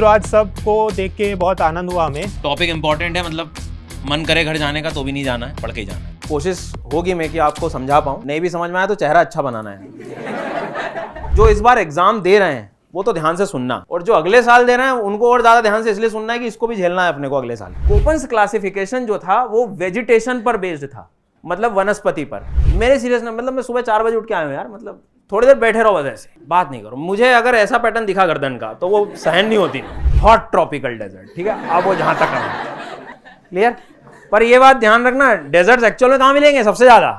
मित्रों, आज सबको देख के बहुत आनंद हुआ हमें। टॉपिक इम्पोर्टेंट है, मतलब मन करे घर जाने का तो भी नहीं जाना है, पढ़ के ही जाना है। कोशिश होगी मैं कि आपको समझा पाऊँ, नहीं भी समझ में आया तो चेहरा अच्छा बनाना है। जो इस बार एग्जाम दे रहे हैं वो तो ध्यान से सुनना, और जो अगले साल दे रहे हैं उनको और ज्यादा ध्यान से इसलिए सुनना है कि इसको भी झेलना है अपने को अगले साल। कोपेंस क्लासिफिकेशन जो था वो वेजिटेशन पर बेस्ड था, मतलब वनस्पति पर। मेरे सीरियस मतलब मैं सुबह 4 बजे उठ के आया हूँ यार, मतलब थोड़ी देर बैठे रहो बस, ऐसे बात नहीं करो। मुझे अगर ऐसा पैटर्न दिखा गर्दन का तो वो सहन नहीं होती। हॉट ट्रॉपिकल डेजर्ट, ठीक है, आप वो जहां तक है क्लियर। पर ये बात ध्यान रखना, डेजर्ट्स एक्चुअल में कहाँ मिलेंगे सबसे ज्यादा?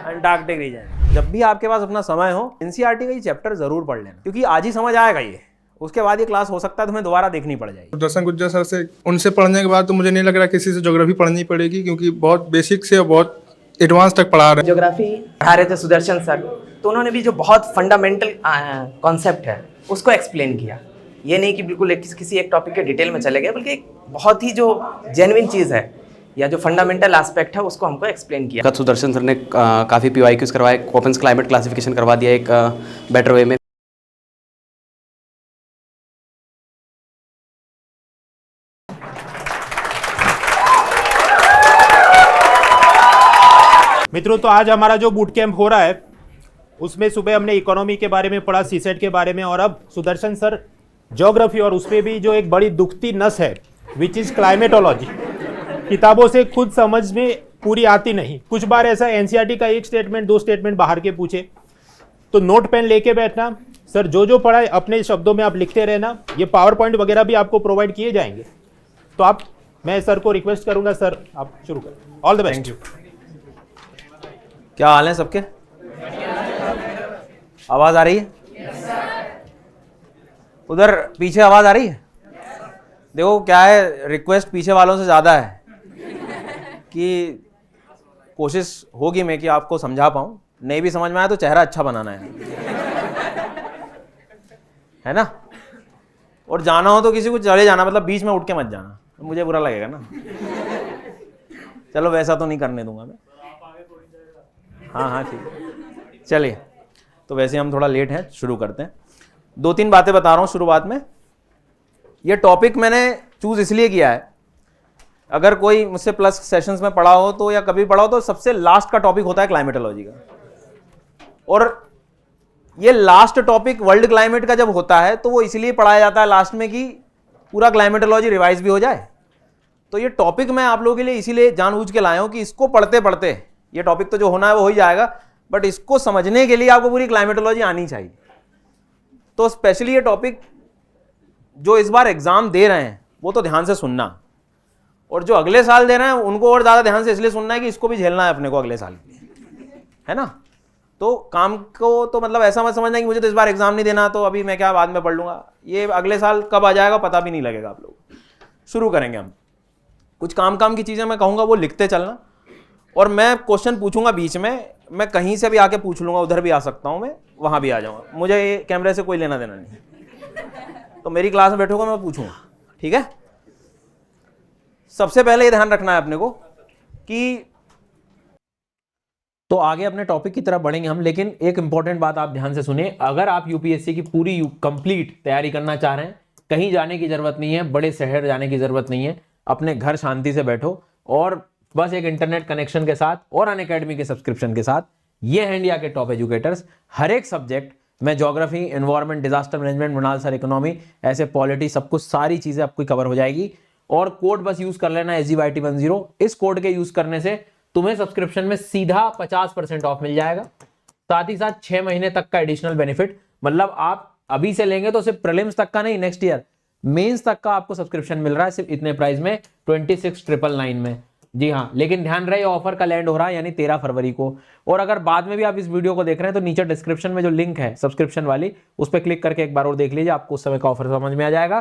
Antarctic region. जब भी आपके पास अपना समय हो एनसीईआरटी का ये चैप्टर जरूर पढ़ लेना, क्योंकि आज ही समझ आएगा ये, उसके बाद ये क्लास हो सकता है तुम्हें दोबारा देखनी पड़ जाएगी। सुदर्शन गुर्जर सर से उनसे पढ़ने के बाद तो मुझे नहीं लग रहा किसी से ज्योग्राफी पढ़नी पड़ेगी, क्योंकि बहुत बेसिक से बहुत एडवांस तक पढ़ा रहे हैं। ज्योग्राफी पढ़ा रहे थे सुदर्शन सर, तो उन्होंने भी जो बहुत फंडामेंटल कॉन्सेप्ट है उसको एक्सप्लेन किया। ये नहीं कि बिल्कुल किसी एक टॉपिक के डिटेल में चले गए, बल्कि एक बहुत ही जो जेन्युइन चीज़ है या जो फंडामेंटल एस्पेक्ट है उसको हमको एक्सप्लेन किया। सुदर्शन सर ने काफ़ी PYQs करवाए, कोपेंस क्लाइमेट क्लासिफिकेशन करवा दिया एक बेटर वे में। मित्रों, तो आज हमारा जो बूट कैंप हो रहा है उसमें सुबह हमने इकोनॉमी के बारे में पढ़ा, सीसेट के बारे में, और अब सुदर्शन सर ज्योग्राफी, और उसमें भी जो एक बड़ी दुखती नस है विच इज क्लाइमेटोलॉजी। किताबों से खुद समझ में पूरी आती नहीं। कुछ बार ऐसा एनसीईआरटी का एक स्टेटमेंट 2 स्टेटमेंट बाहर के पूछे तो नोट पेन लेके बैठना, सर जो पढ़ा है अपने शब्दों में आप लिखते रहना। ये पावर पॉइंट वगैरह भी आपको प्रोवाइड किए जाएंगे। तो मैं सर को रिक्वेस्ट करूंगा, सर आप शुरू करें। All the best. Thank you. क्या हाल है सबके? आवाज आ रही है? उधर पीछे आवाज आ रही है? देखो क्या है, रिक्वेस्ट पीछे वालों से ज्यादा है कि कोशिश होगी मैं कि आपको समझा पाऊं, नहीं भी समझ में आया तो चेहरा अच्छा बनाना है ना। और जाना हो तो किसी को चले जाना, मतलब बीच में उठ के मत जाना, मुझे बुरा लगेगा ना। चलो वैसा तो नहीं करने दूंगा मैं। हाँ ठीक है, चलिए। तो वैसे हम थोड़ा लेट हैं, शुरू करते हैं। 2-3 बातें बता रहा हूँ शुरुआत में। ये टॉपिक मैंने चूज इसलिए किया है, अगर कोई मुझसे प्लस सेशंस में पढ़ा हो तो या कभी पढ़ा हो तो सबसे लास्ट का टॉपिक होता है क्लाइमेटोलॉजी का। और ये लास्ट टॉपिक वर्ल्ड क्लाइमेट का जब होता है तो वो इसलिए पढ़ाया जाता है लास्ट में कि पूरा क्लाइमेटोलॉजी रिवाइज भी हो जाए। तो ये टॉपिक मैं आप लोगों के लिए इसीलिए जानबूझ के लाया हूं कि इसको पढ़ते पढ़ते, ये टॉपिक तो जो होना है वो हो ही जाएगा, बट इसको समझने के लिए आपको पूरी क्लाइमेटोलॉजी आनी चाहिए। तो स्पेशली ये टॉपिक जो इस बार एग्जाम दे रहे हैं वो तो ध्यान से सुनना, और जो अगले साल दे रहे हैं उनको और ज्यादा ध्यान से इसलिए सुनना है कि इसको भी झेलना है अपने को अगले साल के लिए, है ना। तो काम को तो मतलब ऐसा मत समझना कि मुझे तो इस बार एग्जाम नहीं देना तो अभी मैं क्या बाद में पढ़ लूंगा। ये अगले साल कब आ जाएगा पता भी नहीं लगेगा आप लोग। शुरू करेंगे हम। कुछ काम की चीजें मैं कहूंगा वो लिखते चलना, और मैं क्वेश्चन पूछूंगा बीच में, मैं कहीं से भी आके पूछ लूंगा, उधर भी आ सकता हूं मैं, वहां भी आ जाऊंगा, मुझे ये कैमरे से कोई लेना देना नहीं। तो मेरी क्लास में बैठोगे मैं पूछूंगा, ठीक है। सबसे पहले ये ध्यान रखना है अपने को कि, तो आगे अपने टॉपिक की तरफ बढ़ेंगे हम, लेकिन एक इंपॉर्टेंट बात आप ध्यान से सुनिए। अगर आप यूपीएससी की पूरी कंप्लीट तैयारी करना चाह रहे हैं, कहीं जाने की जरूरत नहीं है, बड़े शहर जाने की जरूरत नहीं है, अपने घर शांति से बैठो और बस एक इंटरनेट कनेक्शन के साथ और अनअकैडमी के सब्सक्रिप्शन के साथ, ये है इंडिया के टॉप एजुकेटर्स। हर एक सब्जेक्ट में geography, environment, disaster management, Mrinal sir economy, ऐसे पॉलिटी, सब कुछ सारी चीजें आपको कवर हो जाएगी। और कोड बस यूज कर लेना SGYT10। इस कोड के यूज करने से तुम्हें सब्सक्रिप्शन में सीधा 50% ऑफ मिल जाएगा, साथ ही साथ 6 महीने तक का एडिशनल बेनिफिट। मतलब आप अभी से लेंगे तो सिर्फ प्रीलिम्स तक का नहीं, नेक्स्ट ईयर मेंस तक का आपको सब्सक्रिप्शन मिल रहा है सिर्फ इतने प्राइस में, 26,999 में। जी हाँ, लेकिन ध्यान रहे ऑफर का लैंड हो रहा है यानी 13 फरवरी को। और अगर बाद में भी आप इस वीडियो को देख रहे हैं तो नीचे डिस्क्रिप्शन में जो लिंक है सब्सक्रिप्शन वाली, उस पर क्लिक करके एक बार और देख लीजिए, आपको उस समय का ऑफर समझ में आ जाएगा।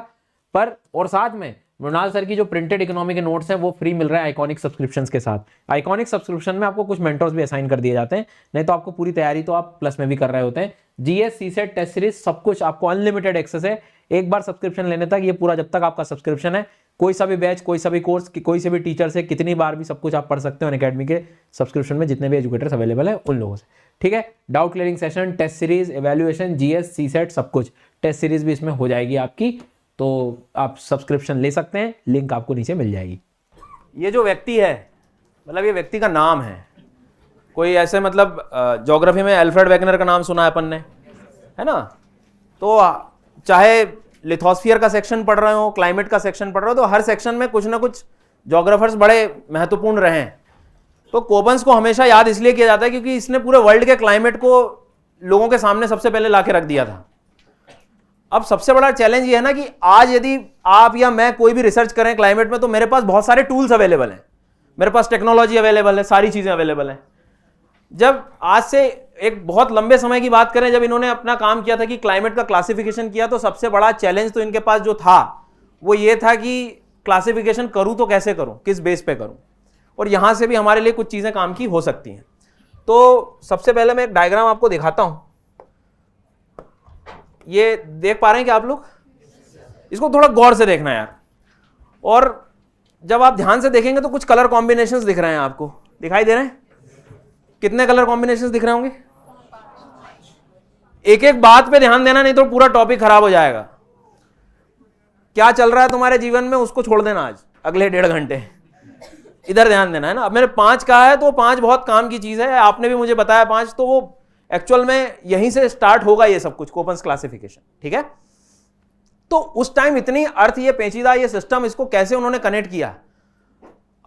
पर और साथ में मृणाल सर की जो प्रिंटेड इकोनॉमी के नोट्स हैं वो फ्री मिल रहा है आइकॉनिक सब्सक्रिप्शंस के साथ। आइकॉनिक सब्सक्रिप्शन में आपको कुछ मेंटर्स भी असाइन कर दिए जाते हैं, नहीं तो आपको पूरी तैयारी तो आप प्लस में भी कर रहे होते हैं। जीएस, सीसेट, टेस्ट सीरीज सब कुछ आपको अनलिमिटेड एक्सेस है एक बार सब्सक्रिप्शन लेने तक। ये पूरा जब तक आपका सब्सक्रिप्शन है, कोई सा भी बैच, कोई सा भी कोर्स, कोई से भी टीचर से कितनी बार भी सब कुछ आप पढ़ सकते हो अनअकैडमी के सब्सक्रिप्शन में, जितने भी एजुकेटर्स अवेलेबल है उन लोगों से। ठीक है, doubt clearing session, test series, evaluation, GS, CSAT सब कुछ, टेस्ट सीरीज भी इसमें हो जाएगी आपकी तो आप सब्सक्रिप्शन ले सकते हैं, लिंक आपको नीचे मिल जाएगी। ये जो व्यक्ति है, मतलब ये व्यक्ति का नाम है, कोई ऐसे मतलब ज्योग्राफी में अल्फ्रेड वेगनर का नाम सुना है अपन ने, है ना? तो चाहे लिथोस्फीयर का सेक्शन पढ़ रहे हो, क्लाइमेट का सेक्शन पढ़ रहे हो, तो हर सेक्शन में कुछ ना कुछ ज्योग्राफर्स बड़े महत्वपूर्ण रहे हैं। तो कोपन्स को हमेशा याद इसलिए किया जाता है क्योंकि इसने पूरे वर्ल्ड के क्लाइमेट को लोगों के सामने सबसे पहले लाके रख दिया था। अब सबसे बड़ा चैलेंज ये है ना कि आज यदि आप या मैं कोई भी रिसर्च करें क्लाइमेट में, तो मेरे पास बहुत सारे टूल्स अवेलेबल हैं, मेरे पास टेक्नोलॉजी अवेलेबल है, सारी चीजें अवेलेबल हैं। जब आज से एक बहुत लंबे समय की बात करें, जब इन्होंने अपना काम किया था कि क्लाइमेट का क्लासिफिकेशन किया, तो सबसे बड़ा चैलेंज तो इनके पास जो था वो ये था कि क्लासिफिकेशन करूं तो कैसे करूं, किस बेस पे करूं, और यहां से भी हमारे लिए कुछ चीजें काम की हो सकती हैं। तो सबसे पहले मैं एक डायग्राम आपको दिखाता हूं। ये देख पा रहे हैं क्या आप लोग? इसको थोड़ा गौर से देखना यार, और जब आप ध्यान से देखेंगे तो कुछ कलर कॉम्बिनेशंस दिख रहे हैं, आपको दिखाई दे रहे हैं? कितने कलर कॉम्बिनेशंस दिख रहे होंगे? एक एक बात पे ध्यान देना, नहीं तो पूरा टॉपिक खराब हो जाएगा। क्या चल रहा है तुम्हारे जीवन में उसको छोड़ देना आज अगले 1.5 घंटे, इधर ध्यान देना है ना। अब मैंने 5 कहा है तो 5 बहुत काम की चीज है, आपने भी मुझे बताया 5, तो वो एक्चुअल में यहीं से स्टार्ट होगा ये सब कुछ, कोपन्स क्लासिफिकेशन, ठीक है? तो उस टाइम इतनी अर्थ, ये पेचीदा ये सिस्टम, इसको कैसे उन्होंने कनेक्ट किया।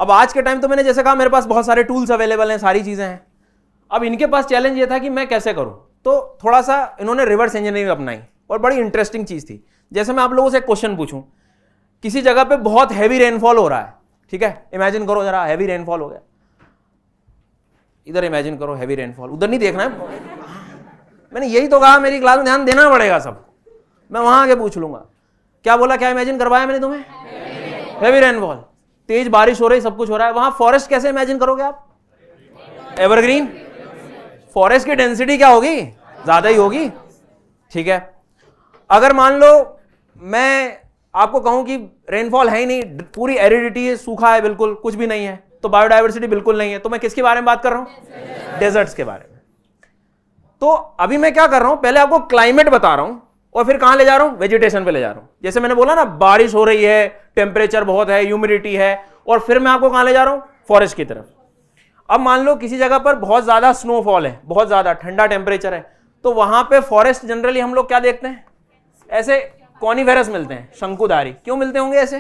अब आज के टाइम तो मैंने जैसे कहा मेरे पास बहुत सारे टूल्स अवेलेबल हैं, सारी चीजें हैं। अब इनके पास चैलेंज ये था कि मैं कैसे करूं, तो थोड़ा सा इन्होंने रिवर्स इंजीनियरिंग अपनाई, और बड़ी इंटरेस्टिंग चीज थी। जैसे मैं आप लोगों से एक क्वेश्चन पूछूं, किसी जगह पे बहुत हैवी रेनफॉल हो रहा है, ठीक है? इमेजिन करो जरा, हैवी रेनफॉल हो गया, इधर इमेजिन करो हैवी रेनफॉल, उधर नहीं देखना है, मैंने यही तो कहा मेरी क्लास में ध्यान देना पड़ेगा सब, मैं वहां आके पूछ लूंगा। क्या बोला, क्या इमेजिन करवाया मैंने तुम्हें? हैवी रेनफॉल, तेज बारिश हो रही, सब कुछ हो रहा है। वहां फॉरेस्ट कैसे इमेजिन करोगे आप? एवरग्रीन। फॉरेस्ट की डेंसिटी क्या होगी? ज्यादा ही होगी, ठीक है? अगर मान लो मैं आपको कहूं कि रेनफॉल है ही नहीं, पूरी एरिडिटी है, सूखा है, बिल्कुल कुछ भी नहीं है, तो बायोडाइवर्सिटी बिल्कुल नहीं है, तो मैं किसके बारे में बात कर रहा हूं? डेजर्ट्स के बारे में। तो अभी मैं क्या कर रहा हूं, पहले आपको क्लाइमेट बता रहा हूं और फिर कहां ले जा रहा हूं? वेजिटेशन पे ले जा रहा हूं। जैसे मैंने बोला ना, बारिश हो रही है, टेम्परेचर बहुत है, ह्यूमिडिटी है, और फिर मैं आपको कहां ले जा रहा हूं? फॉरेस्ट की तरफ। अब मान लो किसी जगह पर बहुत ज्यादा स्नोफॉल है, बहुत ज्यादा ठंडा टेम्परेचर है, तो वहां पे फॉरेस्ट जनरली हम लोग क्या देखते हैं? ऐसे कॉनिफेरस मिलते हैं, शंकुधारी। क्यों मिलते होंगे ऐसे?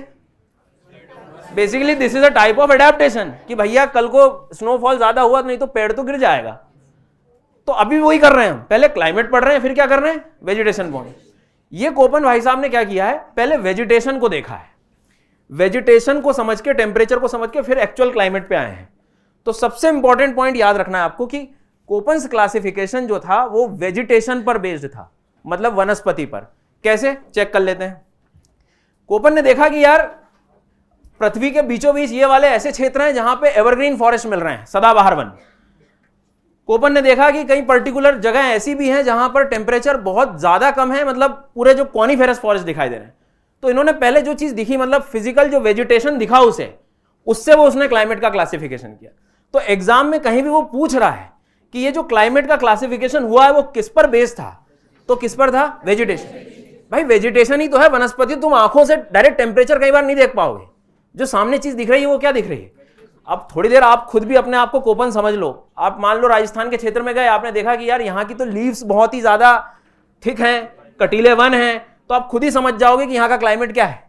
Basically this is a type of adaptation कि भैया कल को स्नोफॉल ज्यादा हुआ नहीं तो पेड़ तो गिर जाएगा। तो अभी वही कर रहे हैं हम, पहले क्लाइमेट पढ़ रहे हैं, फिर क्या कर रहे हैं? वेजिटेशन पढ़। ये कोपन भाई साहब ने क्या किया है, पहले वेजिटेशन को देखा है, वेजिटेशन को समझ के, टेम्परेचर को समझ के फिर एक्चुअल क्लाइमेट पे आए हैं। तो सबसे इंपॉर्टेंट पॉइंट याद रखना है आपको कि कोपन्स क्लासिफिकेशन जो था वो वेजिटेशन पर बेस्ड था, मतलब वनस्पति पर। कैसे? चेक कर लेते हैं। कोपन ने देखा कि यार पृथ्वी के बीचों बीच ये वाले ऐसे क्षेत्र हैं जहां पे एवरग्रीन फॉरेस्ट मिल रहे हैं, सदाबहार वन। कोपन ने देखा कि कई पर्टिकुलर जगह ऐसी भी हैं जहां पर टेम्परेचर बहुत ज्यादा कम है, मतलब पूरे जो कॉनिफेरस फॉरेस्ट दिखाई दे रहे हैं। तो इन्होंने पहले जो चीज दिखी, मतलब फिजिकल जो वेजिटेशन दिखा उसे, उससे वो उसने क्लाइमेट का क्लासिफिकेशन किया। तो एग्जाम में कहीं भी वो पूछ रहा है कि ये जो क्लाइमेट का क्लासिफिकेशन हुआ है वो किस पर बेस्ड था, तो किस पर था? वेजिटेशन। भाई वेजिटेशन ही तो है, वनस्पति। तुम आंखों से डायरेक्ट टेम्परेचर कई बार नहीं देख पाओगे, जो सामने चीज दिख रही है वो क्या दिख रही है। अब थोड़ी देर आप खुद भी अपने आप को कोपन समझ लो। आप मान लो राजस्थान के क्षेत्र में गए, आपने देखा कि यार यहाँ की तो लीव्स बहुत ही ज्यादा थिक हैं, कटीले वन हैं, तो आप खुद ही समझ जाओगे कि यहाँ का क्लाइमेट क्या है,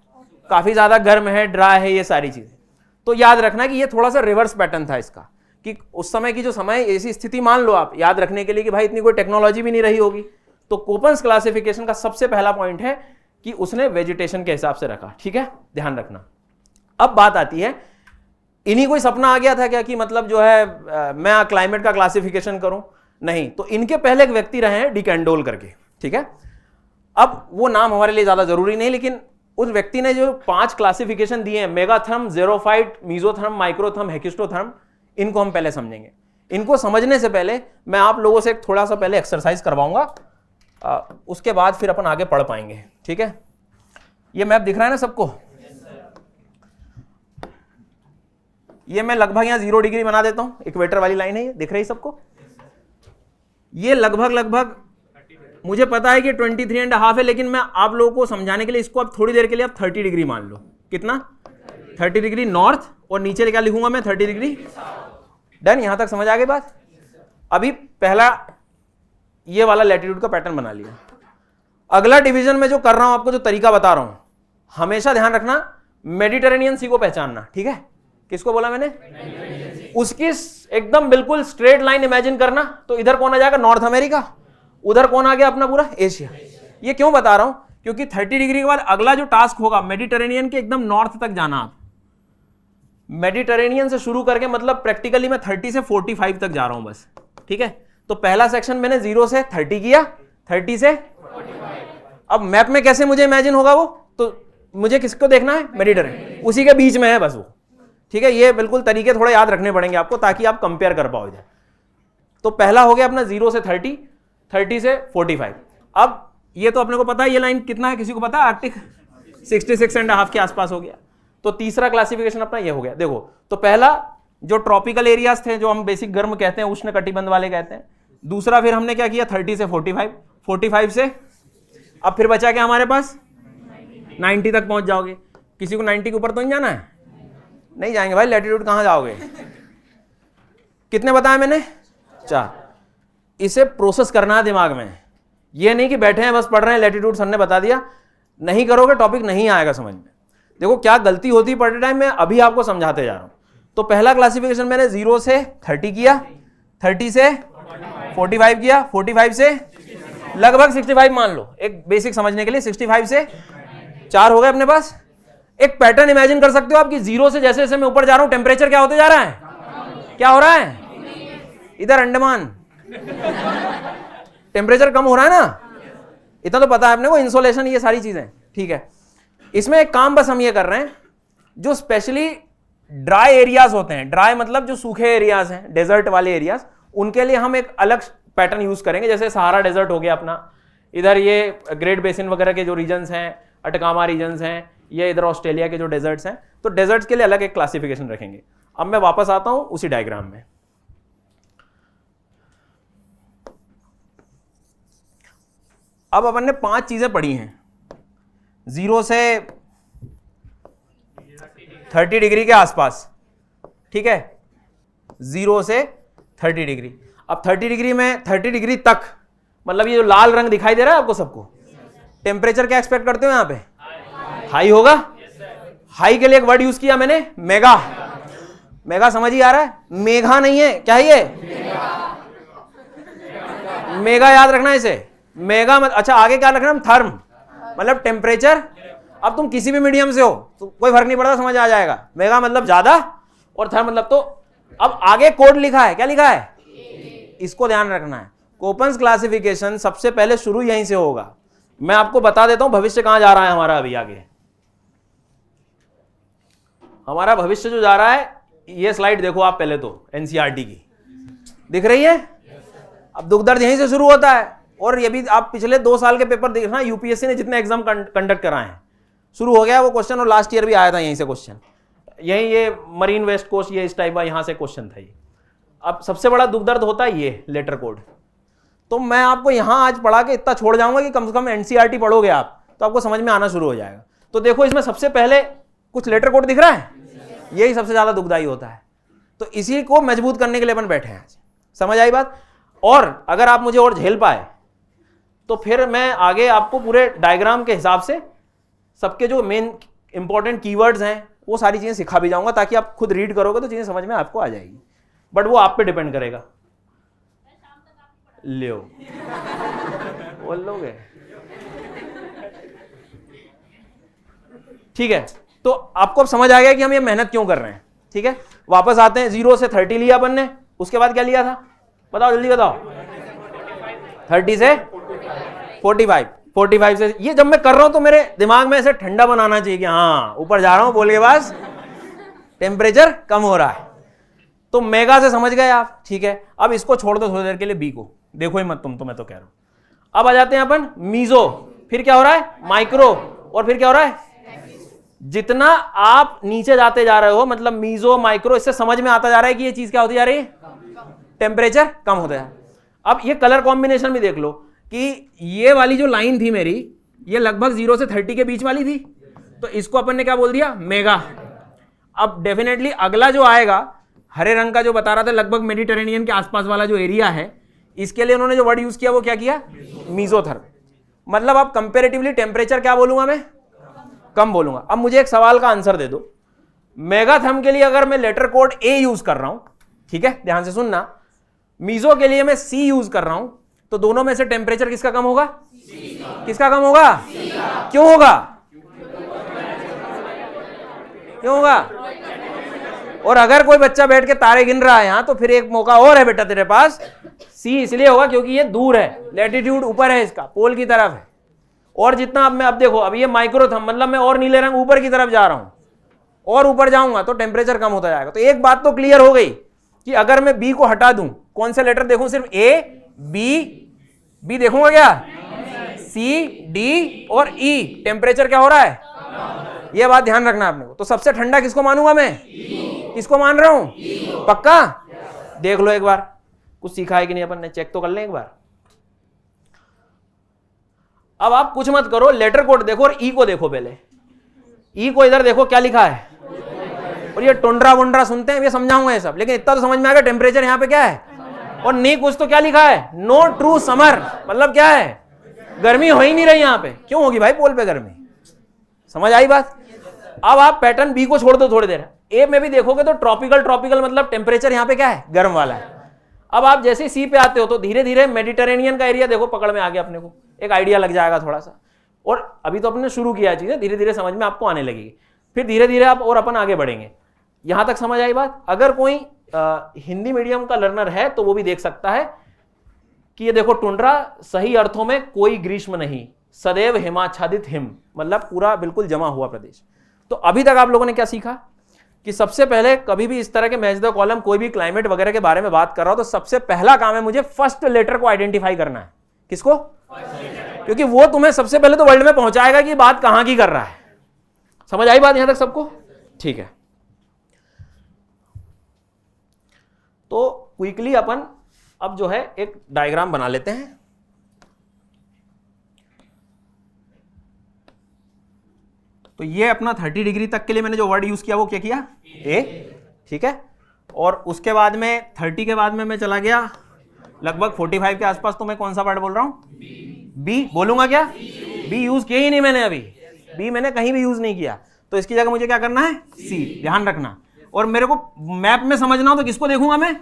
काफी ज्यादा गर्म है, ड्राई है, ये सारी चीजें। तो याद रखना कि ये थोड़ा सा रिवर्स पैटर्न था इसका, कि उस समय की जो समय ऐसी स्थिति मान लो आप, याद रखने के लिए कि भाई इतनी कोई टेक्नोलॉजी भी नहीं रही होगी। तो कोपन्स क्लासिफिकेशन का सबसे पहला पॉइंट है कि उसने वेजिटेशन के हिसाब से रखा, ठीक है? ध्यान रखना। अब बात आती है, इन्हीं कोई सपना आ गया था क्या कि मतलब जो है मैं क्लाइमेट का क्लासिफिकेशन करूं? नहीं। तो इनके पहले एक व्यक्ति रहे हैं डी कैंडोल करके, ठीक है? अब वो नाम हमारे लिए ज्यादा जरूरी नहीं, लेकिन उस व्यक्ति ने जो 5 क्लासिफिकेशन दिए हैं, मेगाथर्म, ज़ेरोफाइट, मीजोथर्म, माइक्रोथर्म, हेकिस्टोथर्म, इनको हम पहले समझेंगे। इनको समझने से पहले मैं आप लोगों से थोड़ा सा पहले एक्सरसाइज करवाऊंगा, उसके बाद फिर अपन आगे पढ़ पाएंगे, ठीक है? ये मैप दिख रहा है ना सबको? ये मैं लगभग यहां 0 डिग्री बना देता हूं, इक्वेटर वाली लाइन है, ये दिख रही सबको? ये लगभग मुझे पता है कि 23.5 है, लेकिन मैं आप लोगों को समझाने के लिए इसको अब थोड़ी देर के लिए आप 30 डिग्री मान लो। कितना? 30 डिग्री नॉर्थ, और नीचे क्या लिखूंगा मैं? 30 डिग्री। डन? यहां तक समझ आ गई बात? अभी पहला ये वाला लैटिट्यूड का पैटर्न बना लिया। अगला डिवीजन में जो कर रहा हूं, आपको जो तरीका बता रहा हूं, हमेशा ध्यान रखना मेडिटेरेनियन सी को पहचानना। ठीक है? किसको बोला मैंने? उसकी एकदम बिल्कुल स्ट्रेट लाइन इमेजिन करना। तो इधर कौन आ जाएगा? North America. उधर कौन आ गया? अपना पूरा एशिया। ये क्यों बता रहा हूं? क्योंकि 30 डिग्री के बाद अगला जो टास्क होगा मेडिटेरेनियन के एकदम नॉर्थ तक जाना। आप मेडिटेरेनियन से शुरू करके मतलब प्रैक्टिकली मैं 30 से 45 तक जा रहा हूं बस। ठीक है? तो पहला सेक्शन मैंने 0 से 30 किया, 30 से 45। अब मैप में कैसे मुझे इमेजिन होगा वो? तो मुझे किसको देखना है? मेडिटेरेनियन, उसी के बीच में है बस वो। ठीक है? ये बिल्कुल तरीके थोड़े याद रखने पड़ेंगे आपको ताकि आप कंपेयर कर पाओ इधर। तो पहला हो गया अपना 0 से 30, 30 से 45। अब ये तो अपने को पता है ये लाइन कितना है, किसी को पता है? आर्कटिक 66.5 के आसपास हो गया। तो तीसरा क्लासिफिकेशन अपना ये हो गया। देखो, तो पहला जो ट्रॉपिकल एरियाज थे, जो हम बेसिक गर्म कहते हैं, उष्ण कटिबंध वाले कहते हैं। दूसरा फिर हमने क्या किया? 30 से 45, 45 से अब फिर बचा क्या हमारे पास? 90 तक पहुंच जाओगे। किसी को 90 के ऊपर तो नहीं जाना है? नहीं जाएंगे भाई, लैटिट्यूड कहां जाओगे? कितने बताया मैंने? 4। इसे प्रोसेस करना है दिमाग में। ये नहीं कि बैठे हैं बस पढ़ रहे हैं, लैटिट्यूड सर ने बता दिया, नहीं करोगे टॉपिक नहीं आएगा समझ में। देखो क्या गलती होती है पढ़ते टाइम में, अभी आपको समझाते जा रहा हूं। तो पहला क्लासिफिकेशन मैंने 0 से 30 किया, 30 से 45 किया, 45 से लगभग 65 मान लो, एक बेसिक समझने के लिए। 65 से 4 हो गए अपने पास। एक पैटर्न इमेजिन कर सकते हो आप कि 0 से जैसे जैसे मैं ऊपर जा रहा हूं टेम्परेचर क्या होते जा रहा है? क्या हो रहा है? इधर अंडमान टेम्परेचर कम हो रहा है ना, इतना तो पता है अपने को, इंसोलेशन, ये सारी चीजें। ठीक है? इसमें एक काम बस हम ये कर रहे हैं, जो स्पेशली ड्राई एरियाज होते हैं, ड्राई मतलब जो सूखे एरियाज हैं, डेजर्ट वाले एरियाज, उनके लिए हम एक अलग पैटर्न यूज करेंगे। जैसे सहारा डेजर्ट हो गया अपना, इधर ये ग्रेट बेसिन वगैरह के जो रीजन्स हैं, अटकामा रीजन्स हैं, ये इधर ऑस्ट्रेलिया के जो डेजर्ट्स हैं, तो डेजर्ट्स के लिए अलग एक क्लासिफिकेशन रखेंगे। अब मैं वापस आता हूं उसी डायग्राम में। अब अपन ने 5 चीजें पढ़ी हैं, 0 से 30 डिग्री के आसपास। ठीक है? 0 से 30 डिग्री। अब 30 डिग्री में 30 डिग्री तक मतलब ये जो लाल रंग दिखाई दे रहा है आपको सबको, टेम्परेचर क्या एक्सपेक्ट करते हो? यहां पे हाई होगा। हाई के लिए एक वर्ड यूज किया मैंने, मेगा। मेगा समझ ही आ रहा है? मेघा नहीं है, क्या है ये? मेगा याद रखना इसे। मेगा अच्छा, आगे क्या रखना? थर्म मतलब टेम्परेचर। अब तुम किसी भी मीडियम से हो तो कोई फर्क नहीं पड़ता, समझ आ जाएगा। मेगा मतलब ज्यादा और थर्म मतलब, तो अब आगे कोड लिखा है, क्या लिखा है? इसको ध्यान रखना है। कोपन्स क्लासिफिकेशन सबसे पहले शुरू यहीं से होगा। मैं आपको बता देता हूं भविष्य कहां जा रहा है हमारा। अभी आगे हमारा भविष्य जो जा रहा है, ये स्लाइड देखो आप पहले तो, एनसीईआरटी की दिख रही है। अब दुख दर्द यहीं से शुरू होता है। और ये भी आप पिछले 2 साल के पेपर देखना, यूपीएससी ने जितने एग्जाम कंडक्ट कराए हैं, शुरू हो गया वो क्वेश्चन। और लास्ट ईयर भी आया था यहीं से क्वेश्चन, यही ये मरीन वेस्ट कोस्ट, ये इस टाइप का यहां से क्वेश्चन था ये। अब सबसे बड़ा दुख दर्द होता है ये लेटर कोड। तो मैं आपको यहां आज पढ़ा के इतना छोड़ जाऊंगा कि कम से कम एनसीईआरटी पढ़ोगे आप तो आपको समझ में आना शुरू हो जाएगा। तो देखो इसमें सबसे पहले कुछ लेटर कोड दिख रहा है, यही सबसे ज्यादा दुखदायी होता है। तो इसी को मजबूत करने के लिए अपन बैठे हैं आज। समझ आई बात? और अगर आप मुझे और झेल पाए तो फिर मैं आगे आपको पूरे डायग्राम के हिसाब से सबके जो मेन इंपॉर्टेंट कीवर्ड्स हैं वो सारी चीजें सिखा भी जाऊंगा, ताकि आप खुद रीड करोगे तो चीजें समझ में आपको आ जाएगी। बट वो आप पे डिपेंड करेगा। लो बोल लोगे? ठीक है? तो आपको अब समझ आ गया कि हम ये मेहनत क्यों कर रहे हैं। ठीक है? वापस आते हैं। 0 से 30 लिया अपन ने, उसके बाद क्या लिया था? बताओ जल्दी बताओ। 30 से 45, 45 से, ये जब मैं कर रहा हूं तो मेरे दिमाग में ऐसे ठंडा बनाना चाहिए कि हाँ ऊपर जा रहा हूं, बोल के पास टेम्परेचर कम हो रहा है। तो मेगा से समझ गए आप। ठीक है? अब इसको छोड़ दो थोड़ी देर के लिए, बी को देखो ही मत तुम, तो मैं तो कह रहा हूं। अब आ जाते हैं अपन मीजो, फिर क्या हो रहा है? माइक्रो, और फिर क्या हो रहा है? जितना आप नीचे जाते जा रहे हो, मतलब मीजो माइक्रो, इससे समझ में आता जा रहा है कि ये चीज क्या होती जा रही है? टेम्परेचर कम होता है। अब ये कलर कॉम्बिनेशन भी देख लो, कि ये वाली जो लाइन थी मेरी, ये लगभग 0 से 30 के बीच वाली थी, तो इसको अपन ने क्या बोल दिया, मेगा। अब डेफिनेटली अगला जो आएगा हरे रंग का जो बता रहा था, लगभग मेडिटेरेनियन के आसपास वाला जो एरिया है, इसके लिए उन्होंने जो वर्ड यूज किया वो क्या किया, मीजोथर्म। मतलब अब कंपेरेटिवली टेम्परेचर क्या बोलूंगा मैं, कम बोलूंगा। अब मुझे एक सवाल का आंसर दे दो, मेगाथर्म के लिए अगर मैं लेटर कोड ए यूज कर रहा हूं, ठीक है, ध्यान से सुनना, मीजो के लिए मैं सी यूज कर रहा हूं, तो दोनों में से टेम्परेचर किसका कम होगा, किसका कम होगा, क्यों होगा, क्यों होगा? और अगर कोई बच्चा बैठ के तारे गिन रहा है यहां, तो फिर एक मौका और है बेटा तेरे पास, सी इसलिए होगा क्योंकि ये दूर है, लैटिट्यूड ऊपर है, इसका पोल की तरफ है। और जितना अब देखो, अब ये माइक्रोथर्म, मतलब मैं और नीले रंग ऊपर की तरफ जा रहा हूं, और ऊपर जाऊंगा तो टेम्परेचर कम होता जाएगा। तो एक बात तो क्लियर हो गई कि अगर मैं बी को हटा दूं, कौन से लेटर देखूं, सिर्फ ए बी देखूंगा क्या, सी डी और ई, टेम्परेचर क्या हो रहा है, यह बात ध्यान रखना आपने को। तो सबसे ठंडा किसको मानूंगा मैं, किसको मान रहा हूं, पक्का? देख लो एक बार, कुछ सीखा है कि नहीं अपन ने, चेक तो कर लें एक बार। अब आप कुछ मत करो, लेटर कोड देखो और ई को देखो पहले। ई को इधर देखो क्या लिखा है, और ये टुंड्रा वुंड्रा सुनते हैं, ये समझाऊंगा ये सब, लेकिन इतना तो समझ में आएगा टेम्परेचर यहाँ पे क्या है। और नहीं कुछ तो क्या लिखा है, नो ट्रू समर, मतलब क्या है, गर्मी हो ही नहीं रही यहाँ पे। क्यों होगी भाई पोल पे गर्मी, समझ आई बात? अब आप पैटर्न बी को छोड़ दो थोड़ी देर, ए में भी देखोगे तो ट्रॉपिकल मतलब टेम्परेचर यहाँ पे क्या है, गर्म वाला है। अब आप जैसे सी पे आते हो तो धीरे धीरे मेडिटेरेनियन का एरिया देखो पकड़ में आ गया, अपने को एक आइडिया लग जाएगा थोड़ा सा। और अभी तो अपने शुरू किया चीजें, धीरे धीरे समझ में आपको आने लगेगी, फिर धीरे धीरे आप और अपन आगे बढ़ेंगे। यहां तक समझ आई बात? अगर कोई हिंदी मीडियम का लर्नर है तो वो भी देख सकता है कि ये देखो, टुंड्रा सही अर्थों में कोई ग्रीष्म नहीं, सदैव हिमाच्छादित हिम, मतलब पूरा बिल्कुल जमा हुआ प्रदेश। तो अभी तक आप लोगों ने क्या सीखा कि सबसे पहले कभी भी इस तरह के मैच द कॉलम, कोई भी क्लाइमेट वगैरह के बारे में बात कर रहा हो तो सबसे पहला काम है मुझे फर्स्ट लेटर को आइडेंटिफाई करना है। किसको? क्योंकि वो तुम्हें सबसे पहले तो वर्ल्ड में पहुंचाएगा कि बात कहां की कर रहा है। समझ आई बात यहां तक सबको? ठीक है, तो क्विकली अपन अब जो है एक डायग्राम बना लेते हैं। तो ये अपना 30 डिग्री तक के लिए मैंने जो वर्ड यूज किया वो क्या किया, ए, ठीक है। और उसके बाद में 30 के बाद में मैं चला गया लगभग 45 के आसपास, तो मैं कौन सा वर्ड बोल रहा हूं, बी बोलूंगा क्या, बी यूज किया ही नहीं मैंने, अभी बी मैंने कहीं भी यूज नहीं किया, तो इसकी जगह मुझे क्या करना है, सी, ध्यान रखना। और मेरे को मैप में समझना हो तो किसको देखूंगा मैं,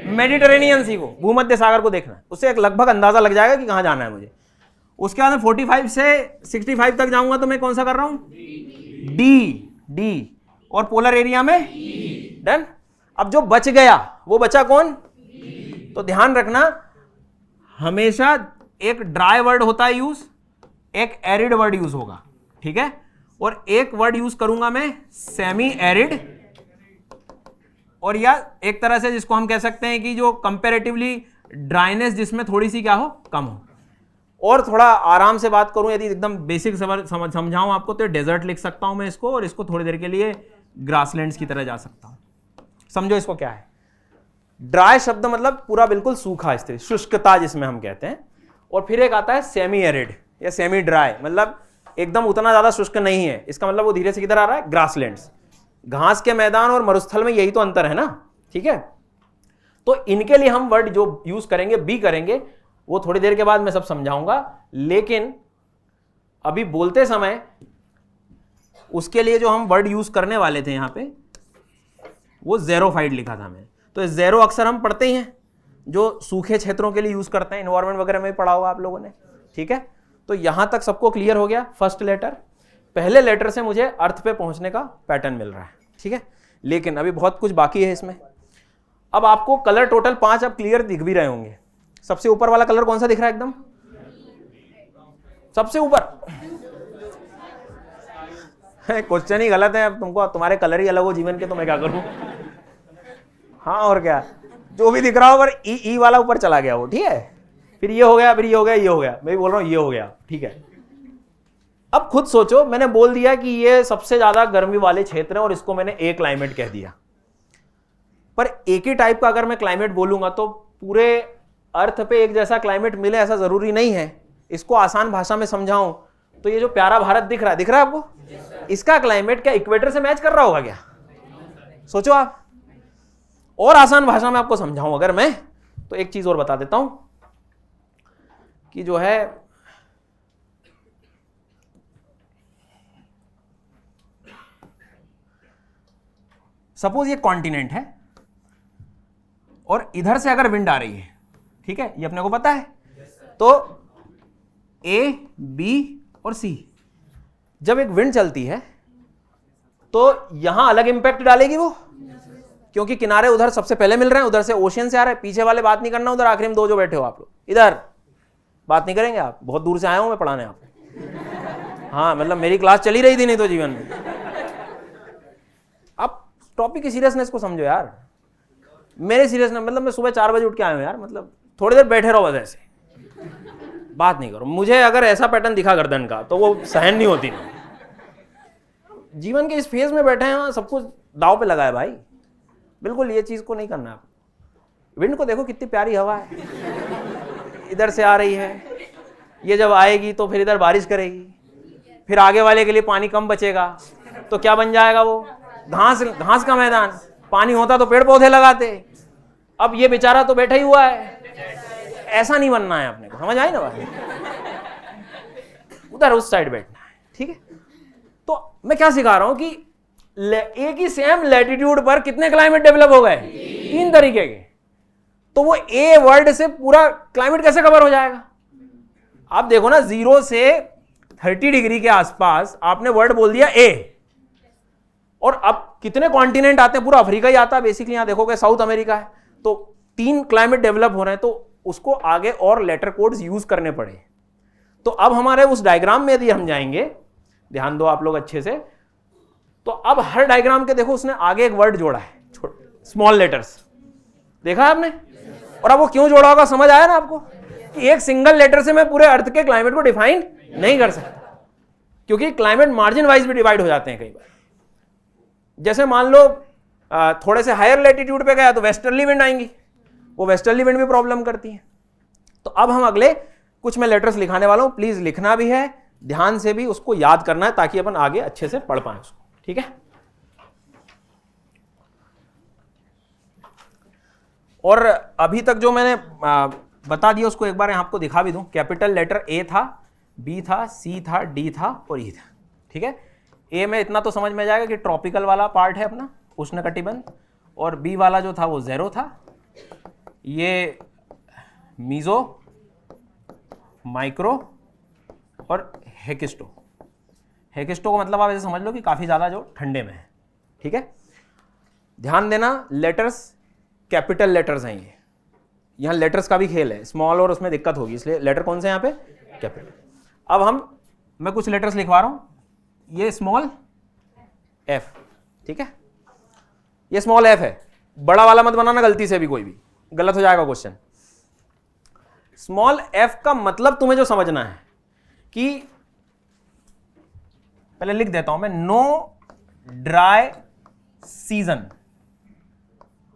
मेडिटेरेनियन सी को, भूमध्य सागर को देखना है, उससे एक लगभग अंदाजा लग जाएगा कि कहां जाना है मुझे। उसके बाद 45 से 65 तक जाऊंगा तो मैं कौन सा कर रहा हूं, डी, और पोलर एरिया में डन। अब जो बच गया वो बचा कौन, तो ध्यान रखना हमेशा एक ड्राई वर्ड होता है यूज, एक एरिड वर्ड यूज होगा, ठीक है। और एक वर्ड यूज करूंगा मैं सेमी एरिड, और या एक तरह से जिसको हम कह सकते हैं कि जो कंपैरेटिवली ड्राइनेस जिसमें थोड़ी सी क्या हो, कम हो। और थोड़ा आराम से बात करूं, यदि एकदम बेसिक समझाऊं आपको, तो डेजर्ट लिख सकता हूं मैं इसको, और इसको थोड़ी देर के लिए ग्रासलैंड्स की तरह जा सकता हूं। समझो इसको क्या है, ड्राई शब्द मतलब पूरा बिल्कुल सूखा स्थिति, शुष्कता जिसमें हम कहते हैं। और फिर एक आता है सेमी एरिड या सेमी ड्राई, मतलब एकदम उतना ज्यादा शुष्क नहीं है, इसका मतलब वो धीरे से किधर आ रहा है, ग्रासलैंड्स। घास के मैदान और मरुस्थल में यही तो अंतर है ना, ठीक है। तो इनके लिए हम वर्ड जो यूज करेंगे, बी करेंगे, वो थोड़ी देर के बाद मैं सब समझाऊंगा। लेकिन अभी बोलते समय उसके लिए जो हम वर्ड यूज करने वाले थे यहां पे, वो ज़ेरोफाइट लिखा था मैंने। तो ज़ेरो अक्सर हम पढ़ते ही हैं, जो सूखे क्षेत्रों के लिए यूज करते हैं, इन्वायरमेंट वगैरह में पढ़ा होगा आप लोगों ने, ठीक है। तो यहां तक सबको क्लियर हो गया। फर्स्ट लेटर, पहले लेटर से मुझे अर्थ पे पहुंचने का पैटर्न मिल रहा है, ठीक है। लेकिन अभी बहुत कुछ बाकी है इसमें। अब आपको कलर टोटल 5 अब क्लियर दिख भी रहे होंगे। सबसे ऊपर वाला कलर कौन सा दिख रहा है, एकदम सबसे ऊपर? क्वेश्चन ही गलत है, अब तुमको तुम्हारे कलर ही अलग हो जीवन के, तो मैं क्या करूं। हाँ और क्या, जो भी दिख रहा हो, पर ई वाला ऊपर चला गया वो, ठीक है। फिर ये हो गया, फिर ये हो गया, ये हो गया, मैं भी बोल रहा हूं ये हो गया, ठीक है। अब खुद सोचो, मैंने बोल दिया कि ये सबसे ज्यादा गर्मी वाले क्षेत्र है और इसको मैंने ए क्लाइमेट कह दिया। पर एक ही टाइप का अगर मैं क्लाइमेट बोलूंगा तो पूरे अर्थ पे एक जैसा क्लाइमेट मिले ऐसा जरूरी नहीं है। इसको आसान भाषा में समझाऊं तो ये जो प्यारा भारत दिख रहा है आपको, इसका क्लाइमेट क्या इक्वेटर से मैच कर रहा होगा क्या? सोचो आप। और आसान भाषा में आपको समझाऊं अगर मैं, तो एक चीज और बता देता हूं कि जो है सपोज ये कॉन्टिनेंट है और इधर से अगर विंड आ रही है, ठीक है, ये अपने को पता है, तो ए बी और सी, जब एक विंड चलती है तो यहां अलग इंपैक्ट डालेगी वो, क्योंकि किनारे उधर सबसे पहले मिल रहे हैं, उधर से ओशियन से आ रहे हैं, पीछे वाले बात नहीं करना, उधर आखिरी में दो जो बैठे हो आप लोग इधर बात नहीं करेंगे, आप बहुत दूर से आए हो मैं पढ़ाने आपको। हाँ मतलब मेरी क्लास चली रही थी नहीं तो जीवन में। आप टॉपिक की सीरियसनेस को समझो यार, मेरे सीरियसनेस मतलब मैं सुबह 4 बजे उठ के आया हूं यार, मतलब थोड़ी देर बैठे रहो बस ऐसे, बात नहीं करो। मुझे अगर ऐसा पैटर्न दिखा गर्दन का तो वो सहन नहीं होती। जीवन के इस फेज में बैठे हैं, सब कुछ दाव पे लगा है भाई, बिल्कुल ये चीज को नहीं करना है। विंड को देखो कितनी प्यारी हवा है, इधर से आ रही है, ये जब आएगी तो फिर इधर बारिश करेगी, फिर आगे वाले के लिए पानी कम बचेगा तो क्या बन जाएगा वो, घास का मैदान। पानी होता तो पेड़ पौधे लगाते, अब ये बेचारा तो बैठा ही हुआ है। ऐसा नहीं बनना है अपने को, समझ आई ना बात? उधर उस साइड बैठना है, ठीक है। तो मैं क्या सिखा रहा हूं कि एक ही सेम लैटिट्यूड पर कितने क्लाइमेट डेवलप हो गए, 3 तरीके के। तो वो ए वर्ड से पूरा क्लाइमेट कैसे कवर हो जाएगा? आप देखो ना, 0 से 30 डिग्री के आसपास आपने वर्ड बोल दिया ए, और अब कितने कॉन्टिनेंट आते हैं, पूरा अफ्रीका ही आता है बेसिकली, यहां देखोगे साउथ अमेरिका है, तो 3 क्लाइमेट डेवलप हो रहे हैं, तो उसको आगे और लेटर कोड्स यूज करने पड़े। तो अब हमारे उस डायग्राम में यदि हम जाएंगे, ध्यान दो आप लोग अच्छे से, तो अब हर डायग्राम के देखो उसने आगे एक वर्ड जोड़ा है, स्मॉल लेटर्स, देखा आपने? और अब वो क्यों जोड़ा होगा समझ आया ना आपको, कि एक सिंगल लेटर से मैं पूरे अर्थ के क्लाइमेट को डिफाइन नहीं कर सकता, क्योंकि क्लाइमेट मार्जिन वाइज भी डिवाइड हो जाते हैं कई बार। जैसे मान लो थोड़े से हायर लैटिट्यूड पे गया तो वेस्टर्ली विंड आएंगी, वो वेस्टर्ली विंड भी प्रॉब्लम करती है। तो अब हम अगले कुछ मैं लेटर्स लिखाने वाला हूं, प्लीज लिखना भी है, ध्यान से भी उसको याद करना है, ताकि अपन आगे अच्छे से पढ़ पाए उसको, ठीक है। और अभी तक जो मैंने बता दिया उसको एक बार यहां आपको दिखा भी दूं। कैपिटल लेटर ए था, बी था, सी था, डी था और ई था, ठीक है। ए में इतना तो समझ में जाएगा कि ट्रॉपिकल वाला पार्ट है अपना, उष्णकटिबंध, और बी वाला जो था वो ज़ेरो था, ये मीजो, माइक्रो और हेकिस्टो। हेकिस्टो का मतलब आप ऐसे समझ लो कि काफी ज्यादा जो ठंडे में है, ठीक है। ध्यान देना, लेटर्स कैपिटल लेटर्स हैं ये, यहां लेटर्स का भी खेल है, स्मॉल और उसमें दिक्कत होगी, इसलिए लेटर कौन से यहाँ पे, कैपिटल। अब मैं कुछ लेटर्स लिखवा रहा हूं, ये स्मॉल एफ, ठीक है, ये स्मॉल एफ है, बड़ा वाला मत बनाना गलती से भी, कोई भी गलत हो जाएगा क्वेश्चन। स्मॉल एफ का मतलब तुम्हें जो समझना है कि पहले लिख देता हूं मैं, नो ड्राई सीजन।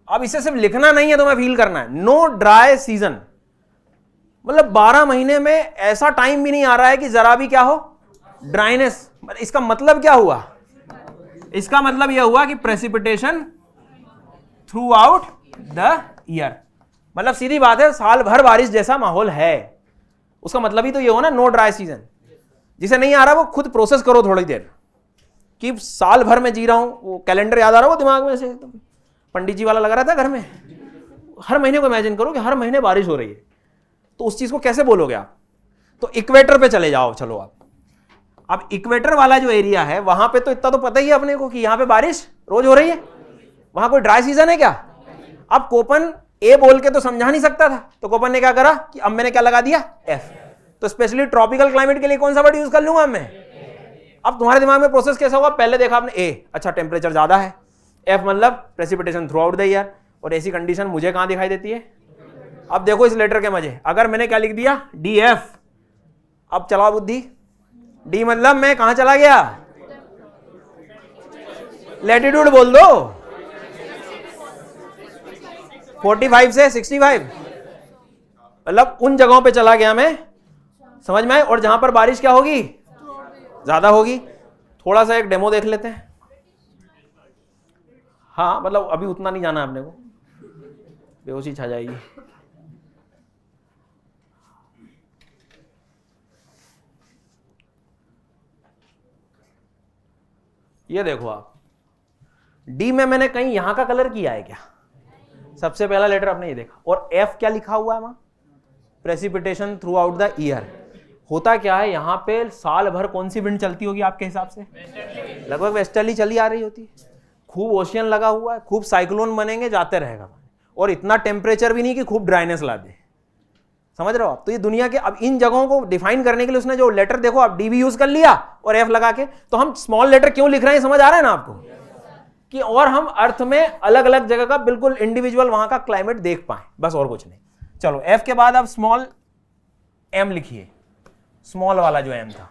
अब इसे सिर्फ लिखना नहीं है, तो मैं फील करना है। नो ड्राई सीजन मतलब 12 महीने में ऐसा टाइम भी नहीं आ रहा है कि जरा भी क्या हो, ड्राइनेस। इसका मतलब क्या हुआ? इसका मतलब यह हुआ कि precipitation through out the year, मतलब सीधी बात है साल भर बारिश जैसा माहौल है। उसका मतलब ही तो ये हो ना, नो ड्राई सीजन। जिसे नहीं आ रहा वो खुद प्रोसेस करो थोड़ी देर, कि साल भर में जी रहा हूं, वो कैलेंडर याद आ रहा हो दिमाग में से, पंडित जी वाला लग रहा था घर में, हर महीने को इमेजिन करो कि हर महीने बारिश हो रही है, तो उस चीज को कैसे बोलोगे आप? तो इक्वेटर पे चले जाओ, चलो आप। अब इक्वेटर वाला जो एरिया है वहां पे तो इतना तो पता ही है अपने को कि यहां पे बारिश रोज हो रही है, वहां कोई ड्राई सीजन है क्या? अब कोपन ए बोल के तो समझा नहीं सकता था, तो कोपन ने क्या करा कि अब मैंने क्या लगा दिया, एफ। तो स्पेशली ट्रॉपिकल क्लाइमेट के लिए कौन सा वर्ड यूज कर लूंगा मैं? अब तुम्हारे दिमाग में प्रोसेस कैसा होगा? पहले देखा आपने ए, अच्छा टेम्परेचर ज्यादा है, एफ मतलब precipitation through out the year, और ऐसी कंडीशन मुझे कहां दिखाई देती है? अब देखो इस लेटर के मजे, अगर मैंने क्या लिख दिया, डी एफ। अब चलाओ बुद्धि, डी मतलब मैं कहां चला गया, लैटिट्यूड बोल दो, 45 से 65, मतलब उन जगहों पे चला गया मैं, समझ में आए, और जहां पर बारिश क्या होगी, ज्यादा होगी। थोड़ा सा एक डेमो देख लेते हैं। हाँ मतलब अभी उतना नहीं जाना अपने को, बेहोशी छा जाएगी। ये देखो आप, डी में मैंने कहीं यहां का कलर किया है क्या? सबसे पहला लेटर आपने ये देखा। और एफ क्या लिखा हुआ है वहां, precipitation through out the year. होता क्या है, यहां पे साल भर कौन सी विंड चलती होगी आपके हिसाब से? लगभग वेस्टर्ली चली आ रही होती है। खूब ओशियन लगा हुआ है, खूब साइक्लोन बनेंगे, जाते रहेगा, और इतना टेम्परेचर भी नहीं कि खूब ड्राइनेस ला दे। समझ रहे हो आप? तो ये दुनिया के, अब इन जगहों को डिफाइन करने के लिए उसने जो लेटर, देखो आप डी भी यूज कर लिया और एफ लगा के, तो हम स्मॉल लेटर क्यों लिख रहे हैं समझ आ रहा है ना आपको, कि और हम अर्थ में अलग अलग जगह का बिल्कुल इंडिविजुअल वहां का क्लाइमेट देख पाए, बस और कुछ नहीं। चलो एफ के बाद आप स्मॉल एम लिखिए, स्मॉल वाला जो एम था।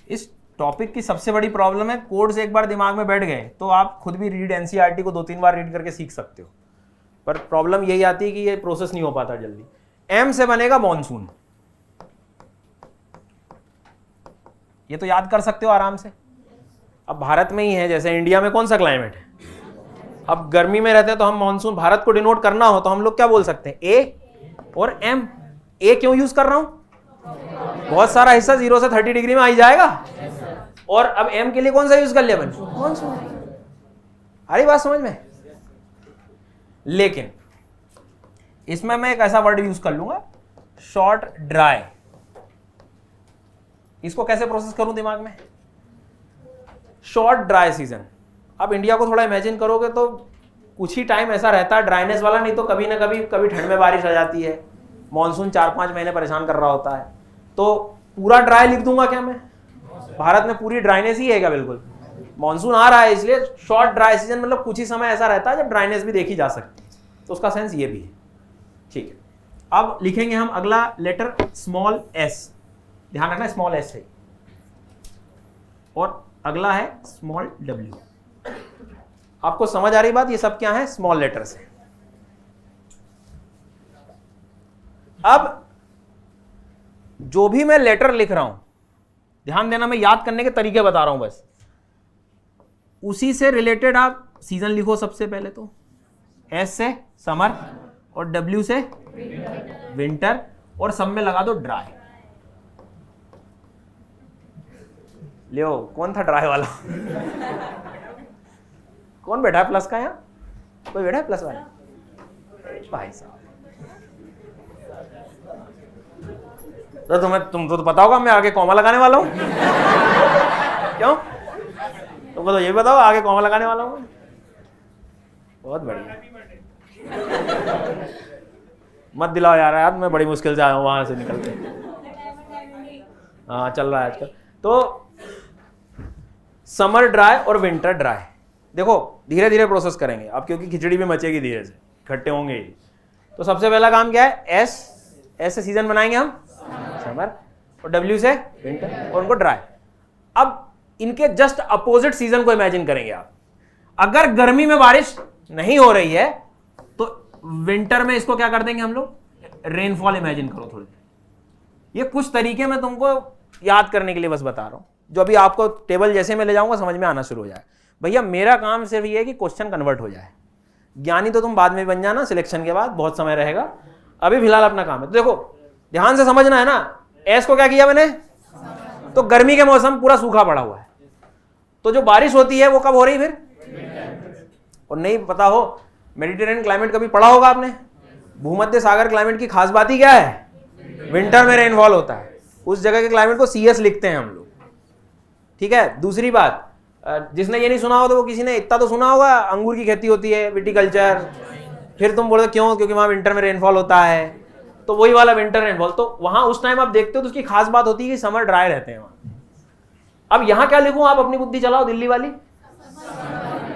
इस टॉपिक की सबसे बड़ी प्रॉब्लम है, कोड्स एक बार दिमाग में बैठ गए तो आप खुद भी रीड एनसीईआरटी को 2-3 बार रीड करके सीख सकते हो, पर प्रॉब्लम यही आती है कि ये प्रोसेस नहीं हो पाता जल्दी। एम से बनेगा मॉनसून, ये तो याद कर सकते हो आराम से। अब भारत में ही है, जैसे इंडिया में कौन सा क्लाइमेट है, अब गर्मी में रहते हैं तो हम मॉनसून, भारत को डिनोट करना हो तो हम लोग क्या बोल सकते हैं, ए और एम। ए क्यों यूज कर रहा हूं, बहुत सारा हिस्सा 0 से 30 डिग्री में आ ही जाएगा, और अब एम के लिए कौन सा यूज कर लिया मैंने, मॉनसून। आ रही बात समझ में? लेकिन इसमें मैं एक ऐसा वर्ड यूज कर लूंगा, शॉर्ट ड्राई। इसको कैसे प्रोसेस करूं दिमाग में, शॉर्ट ड्राई सीजन। अब इंडिया को थोड़ा इमेजिन करोगे तो कुछ ही टाइम ऐसा रहता है ड्राइनेस वाला, नहीं तो कभी ना कभी ठंड में बारिश आ जाती है, मॉनसून 4-5 महीने परेशान कर रहा होता है। तो पूरा ड्राई लिख दूंगा क्या मैं, भारत में पूरी ड्राइनेस ही है क्या? बिल्कुल, मॉनसून आ रहा है इसलिए शॉर्ट ड्राई सीजन, मतलब कुछ ही समय ऐसा रहता है जब ड्राइनेस भी देखी जा सकती है, तो उसका सेंस ये भी है। ठीक है, अब लिखेंगे हम अगला लेटर स्मॉल एस, ध्यान रखना स्मॉल एस है, और अगला है स्मॉल डब्ल्यू। आपको समझ आ रही बात, ये सब क्या है, स्मॉल लेटर्स है। अब जो भी मैं लेटर लिख रहा हूं, ध्यान देना, मैं याद करने के तरीके बता रहा हूं बस, उसी से रिलेटेड आप सीजन लिखो सबसे पहले तो, एस से समर और डब्ल्यू से विंटर, और सब में लगा दो ड्राई। लियो, कौन था ड्राई वाला? कौन बैठा है प्लस का यहाँ, कोई बैठा है प्लस वाला? भाई साहब, तो तुमको तो पता होगा मैं आगे कॉमा लगाने वाला हूं। क्यों, तुमको तो ये बताओ आगे कॉमा लगाने वाला हूं। बहुत बढ़िया, मत दिलाओ यार, यार मैं बड़ी मुश्किल से आया हूं वहां से निकल के। हाँ चल रहा है आजकल। तो समर ड्राई और विंटर ड्राई, देखो धीरे धीरे प्रोसेस करेंगे अब, क्योंकि खिचड़ी भी मचेगी धीरे से, इकट्ठे होंगे ही। तो सबसे पहला काम क्या है, एस से सीजन बनाएंगे हम समर, और डब्ल्यू से विंटर, और उनको ड्राई। अब इनके जस्ट अपोजिट सीजन को इमेजिन करेंगे आप। अगर गर्मी में बारिश नहीं हो रही है तो विंटर में इसको क्या कर देंगे हम लोग, रेनफॉल इमेजिन करो थोड़ी। ये कुछ तरीके मैं तुमको याद करने के लिए बस बता रहा हूं, जो अभी आपको टेबल जैसे मैं ले जाऊंगा समझ में आना शुरू हो जाए। भैया मेरा काम सिर्फ ये है कि क्वेश्चन कन्वर्ट हो जाए, ज्ञानी तो तुम बाद में बन जाना, सिलेक्शन के बाद बहुत समय रहेगा, अभी फिलहाल अपना काम है। तो देखो ध्यान से समझना है ना, एस को क्या किया मैंने, तो गर्मी के मौसम पूरा सूखा पड़ा हुआ है, तो जो बारिश होती है वो कब हो रही फिर, और नहीं पता हो मेडिटेरियन क्लाइमेट कभी पढ़ा होगा आपने, भूमध्य सागर क्लाइमेट की खास बात ही क्या है, विंटर में रेनफॉल होता है, उस जगह के क्लाइमेट को CS लिखते हैं हम लोग। ठीक है, दूसरी बात, जिसने ये नहीं सुना हो तो वो किसी ने इतना तो सुना होगा, अंगूर की खेती होती है, विटिकल्चर, फिर तुम बोलते क्यों, क्योंकि वहां विंटर में रेनफॉल होता है, तो वही वाला विंटर रेनफॉल। तो वहां उस टाइम आप देखते हो तो उसकी खास बात होती है कि समर ड्राई रहते हैं वहां। अब यहां क्या लिखूं, आप अपनी बुद्धि चलाओ, दिल्ली वाली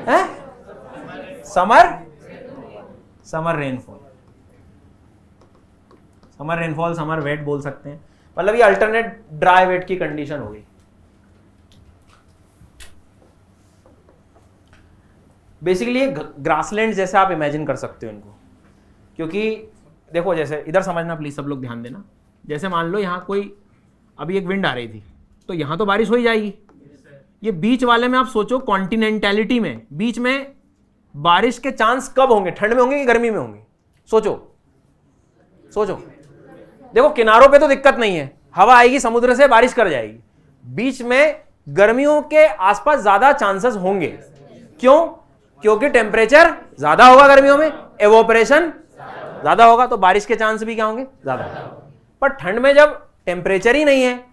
है, समर रेनफॉल, समर वेट बोल सकते हैं, मतलब ये अल्टरनेट ड्राई वेट की कंडीशन हो गई। बेसिकली ये ग्रासलैंड जैसे आप इमेजिन कर सकते हो इनको, क्योंकि देखो जैसे इधर समझना प्लीज सब लोग ध्यान देना। जैसे मान लो यहाँ कोई अभी एक विंड आ रही थी तो यहाँ तो बारिश हो ही जाएगी। ये बीच वाले में आप सोचो, कॉन्टिनेंटैलिटी में बीच में बारिश के चांस कब होंगे, ठंड में होंगे कि गर्मी में होंगे? सोचो सोचो। देखो किनारों पे तो दिक्कत नहीं है, हवा आएगी समुद्र से बारिश कर जाएगी। बीच में गर्मियों के आसपास ज्यादा चांसेस होंगे। क्यों? क्योंकि टेम्परेचर ज्यादा होगा गर्मियों में, एवोपरेशन ज्यादा होगा, तो बारिश के चांस भी क्या होंगे? ज्यादा। पर ठंड में जब टेम्परेचर ही नहीं है,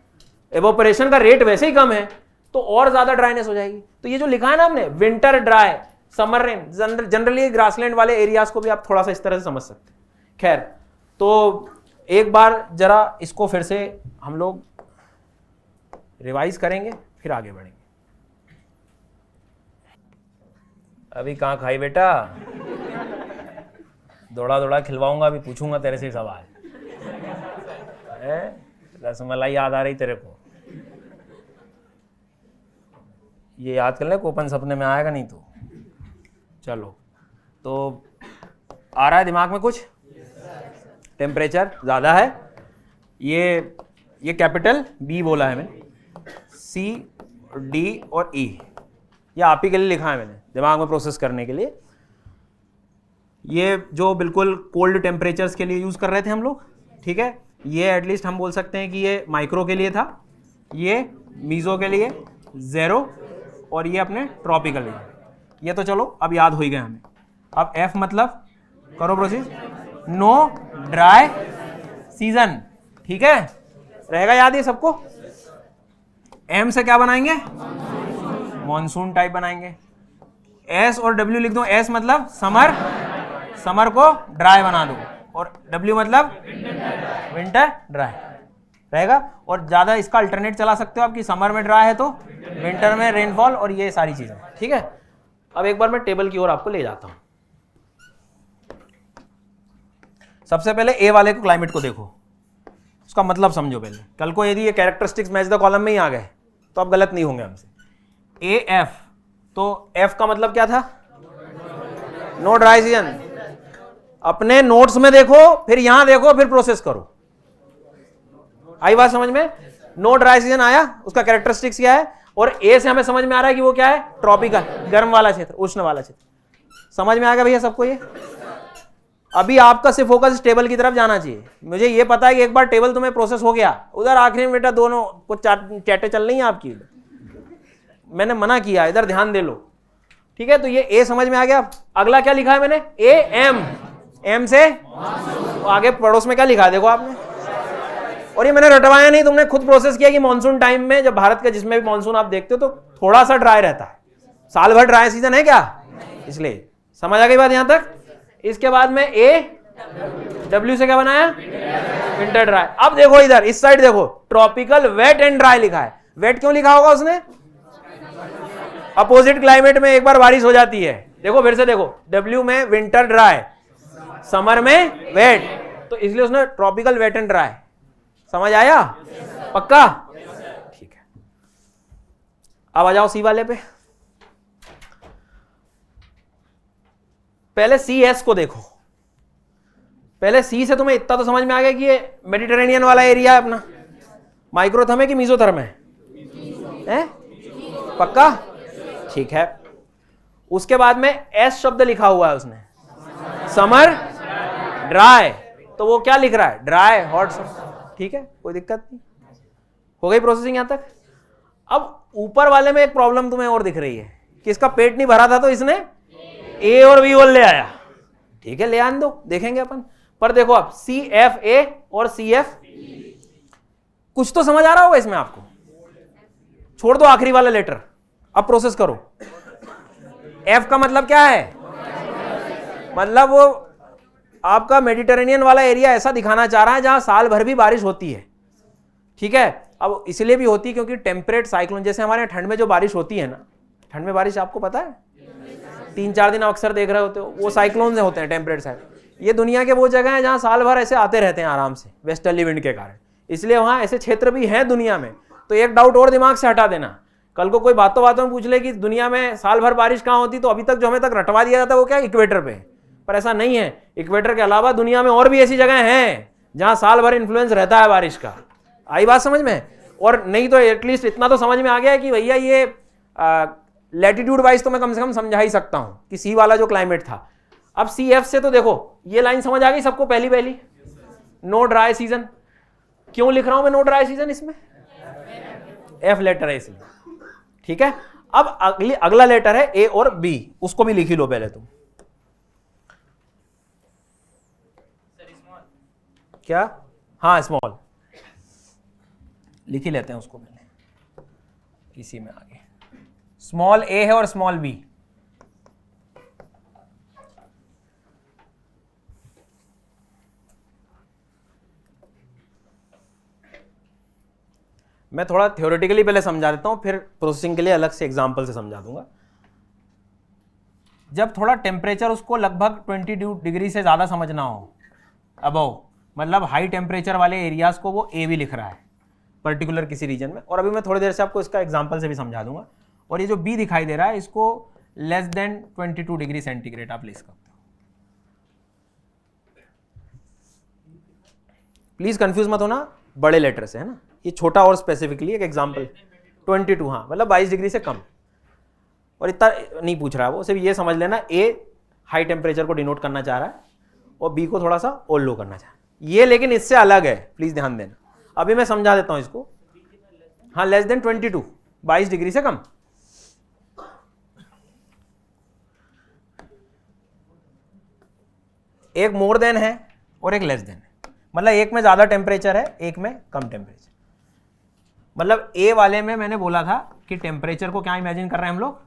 एवोपरेशन का रेट वैसे ही कम है, तो और ज्यादा ड्राइनेस हो जाएगी। तो ये जो लिखा है ना हमने, winter dry, summer rain, generally grassland वाले एरियाज को भी आप थोड़ा सा इस तरह से समझ सकते हैं। खैर, तो एक बार जरा इसको फिर से हम लोग रिवाइज करेंगे, फिर आगे बढ़ेंगे। अभी कहाँ खाई बेटा? दौड़ा दौड़ा खिलवाऊंगा, अभी पूछूंगा तेरे से सवाल। रसमलाई याद आ रही तेरे को? ये याद कर ले, कोपन सपने में आएगा नहीं तो। चलो, तो आ रहा है दिमाग में कुछ? टेम्परेचर ज़्यादा है, ये कैपिटल बी बोला है मैंने, सी डी और ई, ये आप ही के लिए लिखा है मैंने दिमाग में प्रोसेस करने के लिए। ये जो बिल्कुल कोल्ड टेम्परेचर्स के लिए यूज़ कर रहे थे हम लोग, ठीक है, ये एटलीस्ट हम बोल सकते हैं कि ये माइक्रो के लिए था, ये मीज़ो के लिए, ज़ेरो, और ये अपने ट्रॉपिकल लिए। ये तो चलो अब याद हो ही गए हमें। अब एफ मतलब करो प्रोसेस, नो ड्राई सीजन, ठीक है, रहेगा याद ये सबको। एम से क्या बनाएंगे? मॉनसून टाइप बनाएंगे। एस और डब्ल्यू लिख दो। एस मतलब समर, समर को ड्राई बना दो, और डब्ल्यू मतलब विंटर ड्राई रहेगा। और ज़्यादा इसका अल्टरनेट चला सकते हो आप कि समर में ड्राई है तो विंटर में रेनफॉल, और ये सारी चीज़ें, ठीक है। अब एक बार मैं टेबल की ओर आपको ले जाता हूँ। सबसे पहले ए वाले को, क्लाइमेट को देखो, उसका मतलब समझो पहले। कल को यदि ये कैरेक्टरिस्टिक्स मैच द कॉलम में ही आ गए तो आप गलत नहीं होंगे हमसे। ए एफ, तो एफ का मतलब क्या था? No dry season. अपने नोट्स में देखो, फिर यहां देखो, फिर प्रोसेस करो। आई बात समझ में? नो ड्राई सीजन आया, उसका कैरेक्टरिस्टिक्स क्या है, और ए से हमें समझ में आ रहा है कि वो क्या है? ट्रॉपिकल, गर्म वाला क्षेत्र, उष्ण वाला क्षेत्र। समझ में आएगा भैया सबको ये? अभी आपका सिर्फ फोकस टेबल की तरफ जाना चाहिए। मुझे ये पता है कि एक बार टेबल तुम्हें प्रोसेस हो गया, उधर आखिरी में बेटा दोनों कुछ चैटें चल रही हैं आपकी, मैंने मना किया, इधर ध्यान दे लो, ठीक है। तो ये ए समझ में आ गया। अगला क्या लिखा है मैंने? ए एम, एम से तो आगे पड़ोस में क्या लिखा है देखो आपने, और ये मैंने रटवाया नहीं, तुमने खुद प्रोसेस किया कि मॉनसून टाइम में, जब भारत का जिसमें भी मॉनसून आप देखते हो तो थोड़ा सा ड्राई रहता है। साल भर ड्राई सीजन है क्या? इसलिए समझ आ गई बात यहां तक। इसके बाद में ए डब्ल्यू से क्या बनाया? Winter dry. अब देखो इधर इस साइड देखो, ट्रॉपिकल वेट एंड ड्राई लिखा है। वेट क्यों लिखा होगा उसने? अपोजिट क्लाइमेट में एक बार बारिश हो जाती है। देखो फिर से देखो, डब्ल्यू में विंटर ड्राई, समर में वेट, तो इसलिए उसने ट्रॉपिकल वेट एंड ड्राई। समझ आया? पक्का? ठीक है। अब आ जाओ सी वाले पे। पहले सी एस को देखो। पहले सी से तुम्हें इतना तो समझ में आ गया कि ये मेडिटेरेनियन वाला एरिया है अपना। माइक्रोथर्म है कि मीजोथर्म है? पक्का? ठीक है। उसके बाद में एस शब्द लिखा हुआ है उसने, समर ड्राई, तो वो क्या लिख रहा है? ड्राई हॉट समर, ठीक है, कोई दिक्कत नहीं। हो गई प्रोसेसिंग यहां तक। अब ऊपर वाले में एक प्रॉब्लम तुम्हें और दिख रही है कि इसका पेट नहीं भरा था तो इसने ए और बी बोल ले आया, ठीक है, ले आने दो, देखेंगे अपन। पर देखो आप, सी एफ ए और सी एफ, कुछ तो समझ आ रहा होगा इसमें आपको। छोड़ दो आखिरी वाला लेटर, अब प्रोसेस करो। एफ का मतलब क्या है? मतलब वो आपका मेडिटेरेनियन वाला एरिया ऐसा दिखाना चाह रहा है जहां साल भर भी बारिश होती है, ठीक है। अब इसलिए भी होती है क्योंकि टेम्परेट साइक्लोन, जैसे हमारे यहाँ ठंड में जो बारिश होती है ना, ठंड में बारिश आपको पता है 3-4 दिन अक्सर देख रहे होते हो, वो साइक्लोन होते हैं टेम्परेट साइक्लोन। ये दुनिया के वो जगह है जहां साल भर ऐसे आते रहते हैं आराम से वेस्टर्ली विंड के कारण, इसलिए वहां ऐसे क्षेत्र भी हैं दुनिया में। तो एक डाउट और दिमाग से हटा देना, कल को कोई बातों बातों में पूछ ले कि दुनिया में साल भर बारिश कहाँ होती, तो अभी तक जो हमें तक रटवा दिया जाता है वो क्या है, इक्वेटर पे। पर ऐसा नहीं है, इक्वेटर के अलावा दुनिया में और भी ऐसी जगह हैं जहां साल भर इन्फ्लुएंस रहता है बारिश का। आई बात समझ में? और नहीं तो एटलीस्ट इतना तो समझ में आ गया है कि भैया ये लैटिट्यूड वाइज तो मैं कम से कम समझा ही सकता हूं कि सी वाला जो क्लाइमेट था। अब सी एफ से तो देखो ये लाइन समझ आ गई सबको, पहली नो ड्राई सीजन। क्यों लिख रहा हूं मैं नो ड्राई सीजन इसमें? एफ लेटर है इसलिए, ठीक है। अब अगला लेटर है ए और बी, उसको भी लिख ही लो पहले तुम। क्या? हाँ स्मॉल लिख ही लेते हैं उसको पहले, इसी में आगे स्मॉल ए है और स्मॉल बी। मैं थोड़ा थ्योरेटिकली पहले समझा देता हूं, फिर प्रोसेसिंग के लिए अलग से एग्जांपल से समझा दूंगा। जब थोड़ा टेम्परेचर उसको लगभग 22 डिग्री से ज़्यादा समझना हो, अबव, मतलब हाई टेम्परेचर वाले एरियाज को वो ए भी लिख रहा है पर्टिकुलर किसी रीजन में, और अभी मैं थोड़ी देर से आपको इसका एग्जांपल से भी समझा दूंगा। और ये जो बी दिखाई दे रहा है इसको लेस देन 22 डिग्री सेंटीग्रेड आप ले सकते हो। प्लीज कंफ्यूज मत होना बड़े लेटर से, है ना। ये छोटा और स्पेसिफिकली एक एग्जांपल 22, हाँ मतलब 22 डिग्री से कम, और इतना नहीं पूछ रहा है वो, सिर्फ ये समझ लेना ए हाई टेम्परेचर को डिनोट करना चाह रहा है और बी को थोड़ा सा और लो करना चाह रहा है। ये लेकिन इससे अलग है, प्लीज ध्यान देना। अभी मैं समझा देता हूं इसको। हाँ लेस देन 22, 22 डिग्री से कम। एक मोर देन है और एक लेस देन है, मतलब एक में ज्यादा टेम्परेचर है, एक में कम टेम्परेचर। मतलब ए वाले में मैंने बोला था कि टेम्परेचर को क्या इमेजिन कर रहे हैं हम लोग,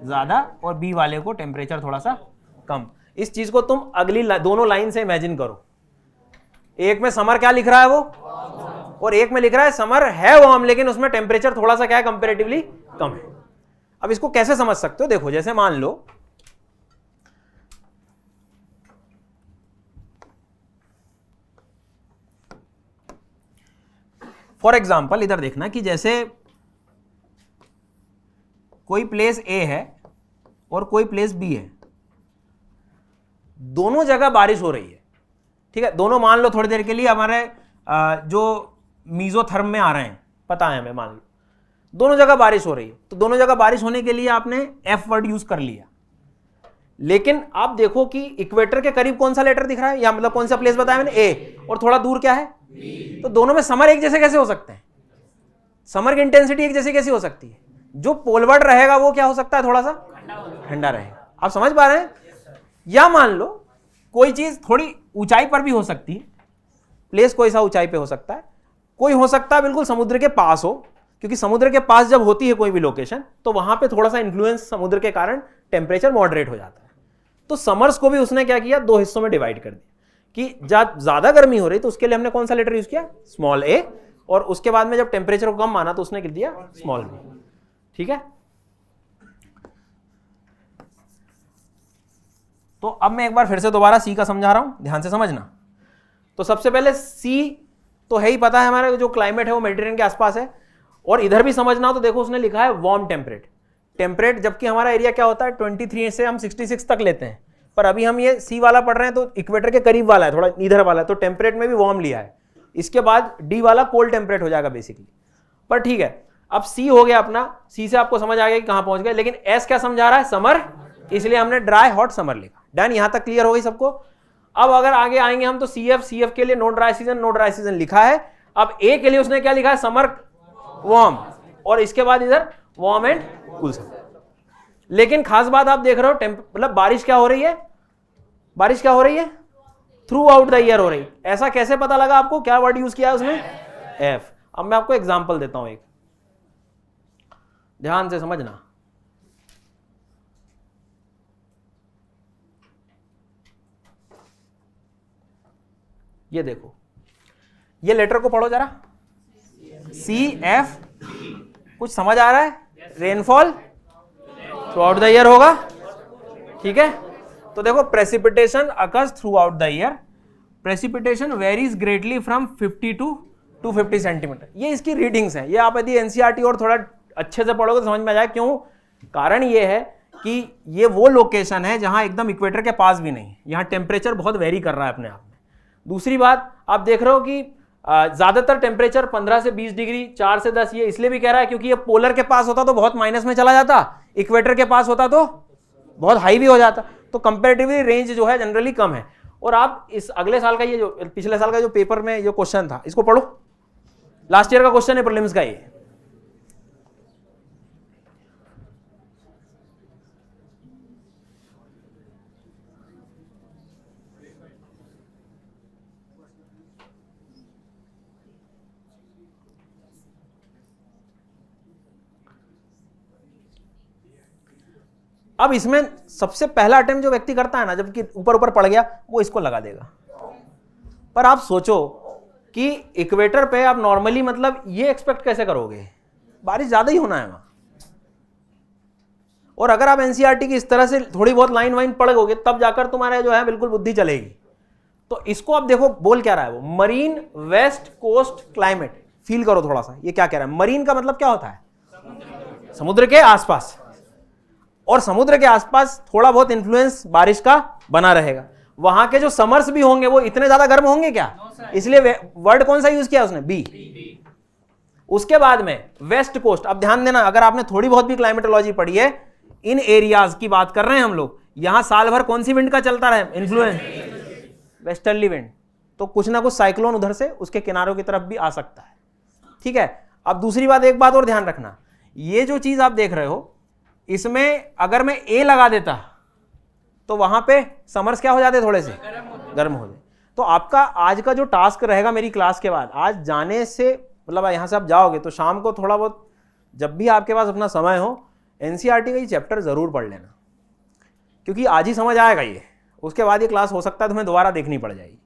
ज्यादा, और बी वाले को टेम्परेचर थोड़ा सा कम। इस चीज को तुम अगली दोनों लाइन से इमेजिन करो। एक में समर क्या लिख रहा है वो, और एक में लिख रहा है समर है वार्म लेकिन उसमें टेम्परेचर थोड़ा सा क्या है, कंपैरेटिवली कम है। अब इसको कैसे समझ सकते हो, देखो जैसे मान लो फॉर एग्जाम्पल इधर देखना कि जैसे कोई प्लेस ए है और कोई प्लेस बी है, दोनों जगह बारिश हो रही है, ठीक है। दोनों मान लो थोड़ी देर के लिए हमारे जो मीजोथर्म में आ रहे हैं, पता है हमें, मान लो दोनों जगह बारिश हो रही है, तो दोनों जगह बारिश होने के लिए आपने एफ वर्ड यूज कर लिया। लेकिन आप देखो कि इक्वेटर के करीब कौन सा लेटर दिख रहा है, या मतलब कौन सा प्लेस बताया मैंने, ए, और थोड़ा दूर क्या है, तो दोनों में समर एक जैसे कैसे हो सकते हैं? समर की इंटेंसिटी एक जैसी कैसी हो सकती है? जो पोलवर्ड रहेगा वो क्या हो सकता है, थोड़ा सा ठंडा रहेगा। आप समझ पा रहे हैं? या मान लो कोई चीज थोड़ी ऊंचाई पर भी हो सकती है, प्लेस कोई सा ऊंचाई पे हो सकता है, कोई हो सकता है बिल्कुल समुद्र के पास हो, क्योंकि समुद्र के पास जब होती है कोई भी लोकेशन तो वहां पे थोड़ा सा इन्फ्लुएंस समुद्र के कारण टेम्परेचर मॉडरेट हो जाता है। तो समर्स को भी उसने क्या किया, दो हिस्सों में डिवाइड कर दिया कि जब ज्यादा गर्मी हो रही तो उसके लिए हमने कौन सा लेटर यूज किया, स्मॉल ए, और उसके बाद में जब टेम्परेचर को कम माना तो उसने लिख दिया स्मॉल बी, ठीक है। तो अब मैं एक बार फिर से दोबारा सी का समझा रहा हूं, ध्यान से समझना। तो सबसे पहले सी तो है ही पता है, हमारा जो क्लाइमेट है वो मेडिटेरियन के आसपास है, और इधर भी समझना हो तो देखो उसने लिखा है वार्म टेम्परेट, जबकि हमारा एरिया क्या होता है 23 से हम 66 तक लेते हैं, पर अभी हम ये सी वाला पढ़ रहे हैं तो इक्वेटर के करीब वाला है, थोड़ा इधर वाला है, तो टेम्परेट में भी वार्म लिया है। इसके बाद डी वाला कोल्ड टेम्परेट हो जाएगा बेसिकली, पर ठीक है। अब सी हो गया अपना, सी से आपको समझ आ गया कि कहां पहुंच गए, लेकिन एस क्या समझा रहा है, समर, इसलिए हमने ड्राई हॉट समर लिखा। डन, यहां तक क्लियर हो गई सबको। अब अगर आगे आएंगे हम तो सी एफ के लिए नो ड्राई सीजन लिखा है। अब ए के लिए उसने क्या लिखा है, समर वार्म, और इसके बाद इधर वार्म एंड कूल समर। लेकिन खास बात आप देख रहे हो, मतलब बारिश क्या हो रही है, बारिश क्या हो रही है, थ्रू आउट द ईयर हो रही। ऐसा कैसे पता लगा आपको, क्या वर्ड यूज किया है उसने, एफ। अब मैं आपको एग्जांपल देता हूं एक, ध्यान से समझना। ये देखो, ये लेटर को पढ़ो जरा, सी एफ, कुछ समझ आ रहा है, rainfall through out the year होगा, ठीक है। तो देखो precipitation occurs through out the year, precipitation varies greatly from 50 to 250 centimetre. ये इसकी रीडिंग्स हैं। ये आप यदि एनसीईआरटी और थोड़ा अच्छे से पढ़ोगे तो समझ में आ जाएगा क्यों। कारण ये है कि ये वो लोकेशन है जहां एकदम इक्वेटर के पास भी नहीं, यहां टेम्परेचर बहुत वेरी कर रहा है अपने आप में। दूसरी बात आप देख रहे हो कि ज्यादातर टेम्परेचर 15 से 20 डिग्री, 4 से 10, ये इसलिए भी कह रहा है क्योंकि ये पोलर के पास होता तो बहुत माइनस में चला जाता, इक्वेटर के पास होता तो बहुत हाई भी हो जाता। तो कंपैरेटिवली रेंज जो है जनरली कम है। और आप इस अगले साल का ये जो पिछले साल का जो पेपर में जो क्वेश्चन था इसको पढ़ो, लास्ट ईयर का क्वेश्चन है प्रीलिम्स का ये। अब इसमें सबसे पहला अटेम्प्ट जो व्यक्ति करता है ना, जबकि ऊपर ऊपर पड़ गया, वो इसको लगा देगा। पर आप सोचो कि इक्वेटर पे आप नॉर्मली मतलब ये एक्सपेक्ट कैसे करोगे, बारिश ज्यादा ही होना है वहां। और अगर आप एनसीईआरटी की इस तरह से थोड़ी बहुत लाइन वाइन पढ़ोगे तब जाकर तुम्हारे जो है बिल्कुल बुद्धि चलेगी। तो इसको आप देखो बोल क्या रहा है वो, marine west coast climate. Feel करो थोड़ा सा ये क्या कह रहा है। मरीन का मतलब क्या होता है, समुद्र के आसपास, और समुद्र के आसपास थोड़ा बहुत इंफ्लुएंस बारिश का बना रहेगा। वहां के जो समर्स भी होंगे वो इतने ज्यादा गर्म होंगे क्या, इसलिए वर्ड कौन सा यूज किया उसने, बी। उसके बाद में वेस्ट कोस्ट। अब ध्यान देना, अगर आपने थोड़ी बहुत भी क्लाइमेटोलॉजी पढ़ी है, इन एरियाज की बात कर रहे हैं हम लोग, यहां साल भर कौन सी विंड का चलता रहे इन्फ्लुएंस, वेस्टर्ली विंड। तो कुछ ना कुछ साइक्लोन उधर से उसके किनारों की तरफ भी आ सकता है, ठीक है। अब दूसरी बात, एक बात और ध्यान रखना, ये जो चीज आप देख रहे हो इसमें अगर मैं ए लगा देता तो वहां पे समर्स क्या हो जाते, थोड़े से गर्म हो जाए। तो आपका आज का जो टास्क रहेगा मेरी क्लास के बाद, आज जाने से मतलब यहां से आप जाओगे तो शाम को थोड़ा बहुत जब भी आपके पास अपना समय हो एनसीईआरटी का ये चैप्टर जरूर पढ़ लेना, क्योंकि आज ही समझ आएगा ये, उसके बाद ये क्लास हो सकता है तुम्हें दोबारा देखनी पड़ जाएगी।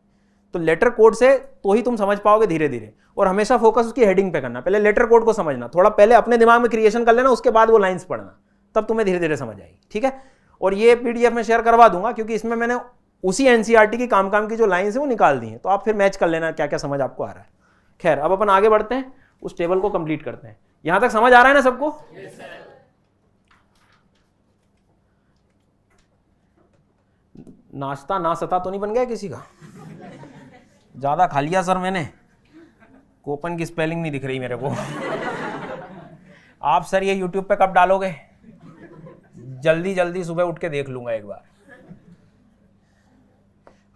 तो लेटर कोड से तो ही तुम समझ पाओगे धीरे धीरे, और हमेशा फोकस उसकी हेडिंग पे करना। पहले लेटर कोड को समझना, थोड़ा पहले अपने दिमाग में क्रिएशन कर लेना, उसके बाद वो लाइंस पढ़ना, तब तुम्हें धीरे धीरे समझ आएगी, ठीक है। और ये पीडीएफ में शेयर करवा दूंगा, क्योंकि इसमें मैंने उसी एनसीईआरटी की काम की जो लाइंस है वो निकाल दी हैं, तो आप फिर मैच कर लेना क्या क्या समझ आपको आ रहा है। खैर, अब अपन आगे बढ़ते हैं, उस टेबल को कंप्लीट करते हैं। यहां तक समझ आ रहा है ना सबको? नाश्ता ना सता तो नहीं बन गया किसी का? ज्यादा खा लिया सर मैंने, कोपन की स्पेलिंग नहीं दिख रही मेरे को। आप सर ये यूट्यूब पे कब डालोगे? जल्दी जल्दी सुबह उठ के देख लूंगा एक बार।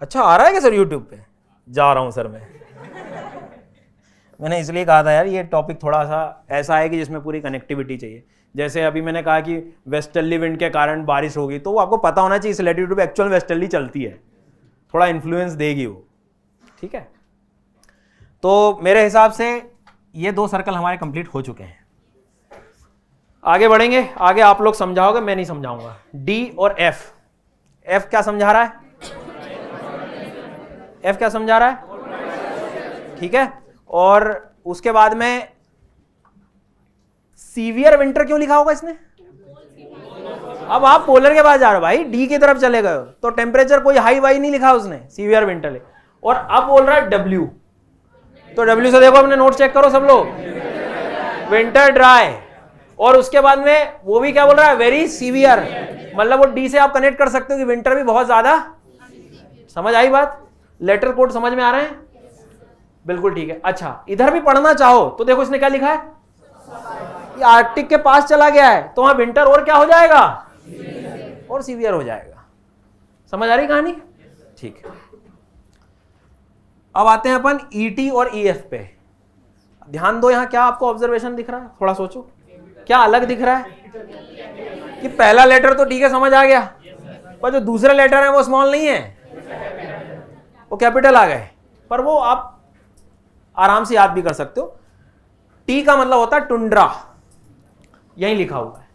अच्छा आ रहा है क्या सर यूट्यूब पे? जा रहा हूं सर मैंने इसलिए कहा था यार ये टॉपिक थोड़ा सा ऐसा है कि जिसमें पूरी कनेक्टिविटी चाहिए। जैसे अभी मैंने कहा कि वेस्टर्ली विंड के कारण बारिश होगी, तो वो आपको पता होना चाहिए इस लैटिट्यूड पे एक्चुअल वेस्टर्ली चलती है, थोड़ा इन्फ्लुएंस देगी वो, ठीक है। तो मेरे हिसाब से ये 2 सर्कल हमारे कंप्लीट हो चुके हैं। आगे बढ़ेंगे, आगे आप लोग समझाओगे, मैं नहीं समझाऊंगा। डी और एफ। एफ क्या समझा रहा है? एफ क्या समझा रहा है? ठीक है। और उसके बाद में सीवियर विंटर क्यों लिखा होगा इसने? अब आप पोलर के पास जा रहे हो भाई, डी की तरफ चले गए तो टेम्परेचर कोई हाई वाई नहीं लिखा उसने, सीवियर विंटर। और अब बोल रहा है डब्ल्यू, तो डब्ल्यू से देखो अपने नोट चेक करो सब लोग, विंटर ड्राई। और उसके बाद में वो भी क्या बोल रहा है, वेरी सीवियर। मतलब वो डी से आप कनेक्ट कर सकते हो कि विंटर भी बहुत ज्यादा। समझ आई बात? लेटर कोड समझ में आ रहे हैं? बिल्कुल ठीक है। अच्छा, इधर भी पढ़ना चाहो तो देखो इसने क्या लिखा है, ये आर्कटिक के पास चला गया है तो वहां विंटर और क्या हो जाएगा, और सीवियर हो जाएगा। समझ आ रही कहानी? ठीक है। अब आते हैं अपन ईटी और ईएफ पे। ध्यान दो, यहां क्या आपको ऑब्जर्वेशन दिख रहा है, थोड़ा सोचो क्या अलग दिख रहा है। कि पहला लेटर तो ठीक है समझ आ गया, पर जो दूसरे लेटर है वो स्मॉल नहीं है, वो कैपिटल आ गए। पर वो आप आराम से याद भी कर सकते हो। टी का मतलब होता है टुंड्रा, यही लिखा हुआ है।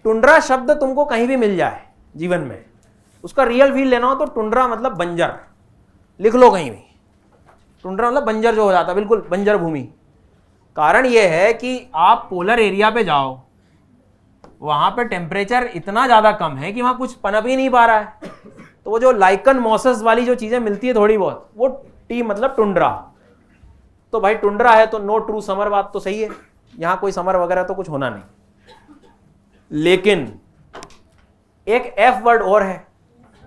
टुंड्रा शब्द तुमको कहीं भी मिल जाए जीवन में, उसका रियल फील लेना हो तो टुंड्रा मतलब बंजर, लिख लो कहीं भी। टुंड्रा मतलब बंजर जो हो जाता है, बिल्कुल बंजर भूमि। कारण यह है कि आप पोलर एरिया पे जाओ, वहां पे टेम्परेचर इतना ज्यादा कम है कि वहां कुछ पनप ही नहीं पा रहा है। तो वो जो लाइकन मॉसेस वाली जो चीजें मिलती है थोड़ी बहुत, वो टी मतलब टुंड्रा। तो भाई टुंड्रा है तो नो ट्रू समर, बात तो सही है। यहाँ कोई समर वगैरह तो कुछ होना नहीं। लेकिन एक एफ वर्ड और है,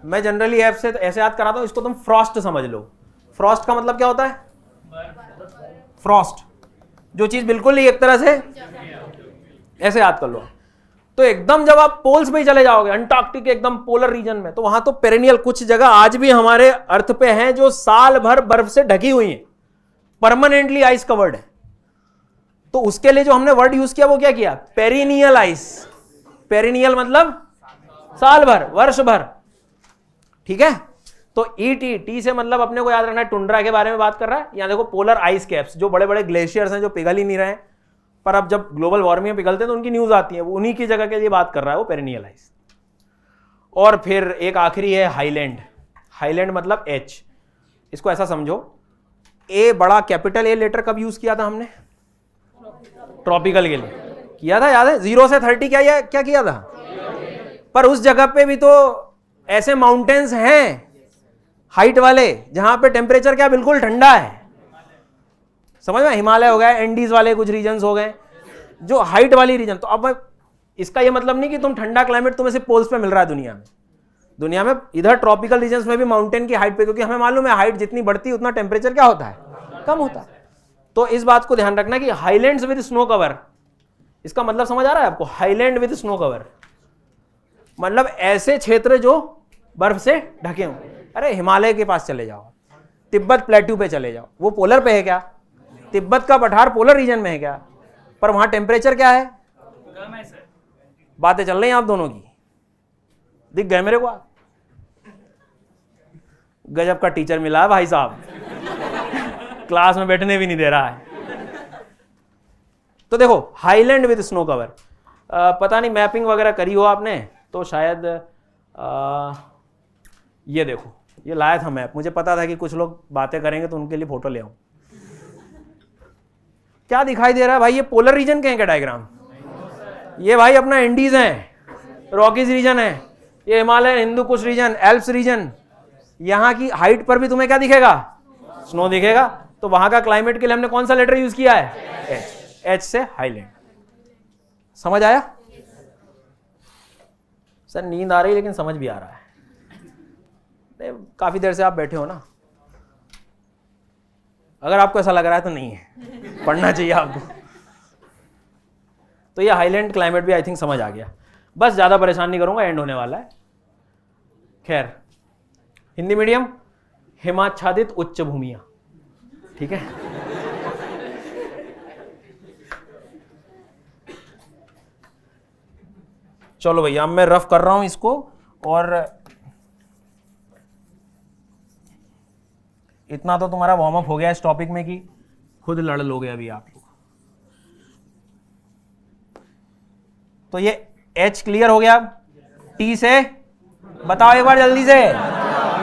मैं जनरली एफ से ऐसे याद कराता हूं, इसको तुम फ्रॉस्ट समझ लो। फ्रॉस्ट का मतलब क्या होता है? फ्रॉस्ट, जो चीज बिल्कुल ही एक तरह से ऐसे याद कर लो। तो एकदम जब आप पोल्स में ही चले जाओगे, अंटार्कटिक एकदम पोलर रीजन में, तो वहां तो पेरेनियल, कुछ जगह आज भी हमारे अर्थ पे हैं जो साल भर बर्फ से ढकी हुई हैं, परमानेंटली आइस कवर्ड है। तो उसके लिए जो हमने वर्ड यूज किया वो क्या किया? Perennial ice. पेरिनियल मतलब साल भर, वर्ष भर, ठीक है। तो ईटी, टी से मतलब अपने को याद रखना है टुंड्रा के बारे में बात कर रहा है। यहां देखो पोलर आइस कैप्स, जो बड़े बड़े ग्लेशियर्स हैं जो पिघल ही नहीं रहे हैं, पर अब जब ग्लोबल वार्मिंग पिघलते हैं तो उनकी न्यूज आती है, वो उन्हीं की जगह के लिए बात कर रहा है वो पेरिनियल आइस। और फिर एक आखिरी है हाईलैंड। हाईलैंड मतलब एच। इसको ऐसा समझो, ए बड़ा कैपिटल ए लेटर कब यूज किया था हमने? ट्रॉपिकल के लिए किया था, याद है? 0 से 30 क्या किया था? पर उस जगह पे भी तो ऐसे माउंटेन्स हैं हाइट वाले जहां पे टेम्परेचर क्या बिल्कुल ठंडा है, समझ में? हिमालय हो गए, एंडीज वाले कुछ रीजन्स हो गए, जो हाइट वाली रीजन। तो अब इसका ये मतलब नहीं कि तुम ठंडा क्लाइमेट तुम्हें सिर्फ पोल्स पे मिल रहा है दुनिया में। दुनिया में इधर ट्रॉपिकल रीजन्स में भी माउंटेन की हाइट पे, क्योंकि हमें मालूम है हाइट जितनी बढ़ती है उतना टेम्परेचर क्या होता है? कम होता है। तो इस बात को ध्यान रखना कि हाईलैंड्स विद स्नो कवर, इसका मतलब समझ आ रहा है आपको? हाईलैंड विद स्नो कवर मतलब ऐसे क्षेत्र जो बर्फ से ढके हों। अरे हिमालय के पास चले जाओ, तिब्बत प्लेट्यू पे चले जाओ, वो पोलर पे है क्या? तिब्बत का पठार पोलर रीजन में है क्या? पर वहां टेम्परेचर क्या है? बातें चल रही हैं आप दोनों की, दिख गए मेरे को? गजब का टीचर मिला है भाई साहब, क्लास में बैठने भी नहीं दे रहा है। तो देखो हाईलैंड विद स्नो कवर, पता नहीं मैपिंग वगैरह करी हो आपने तो शायद ये देखो, ये लाया था मैप, मुझे पता था कि कुछ लोग बातें करेंगे तो उनके लिए फोटो ले आऊं। क्या दिखाई दे रहा है भाई? ये पोलर रीजन के हैं क्या डायग्राम? ये भाई अपना एंडीज है, रॉकीज रीजन है, ये Himalaya, Hindu Kush reason, Alps reason. यहां की हाइट पर भी तुम्हें क्या दिखेगा? स्नो दिखेगा। तो वहां का क्लाइमेट के लिए हमने कौन सा लेटर यूज किया है? एच। एच से हाईलैंड। समझ आया? सर नींद आ रही लेकिन समझ भी आ रहा है। काफी देर से आप बैठे हो ना, अगर आपको ऐसा लग रहा है तो नहीं है, पढ़ना चाहिए आपको। तो ये हाईलैंड क्लाइमेट भी आई थिंक समझ आ गया। बस ज्यादा परेशान नहीं करूंगा, एंड होने वाला है। खैर, हिंदी मीडियम, हिमाच्छादित उच्च भूमियां, ठीक है। चलो भैया, अब मैं रफ कर रहा हूं इसको, और इतना तो तुम्हारा वार्म अप हो गया इस टॉपिक में कि खुद लड़ लोगे अभी आप लोग। तो ये H क्लियर हो गया। T से बताओ एक बार जल्दी से,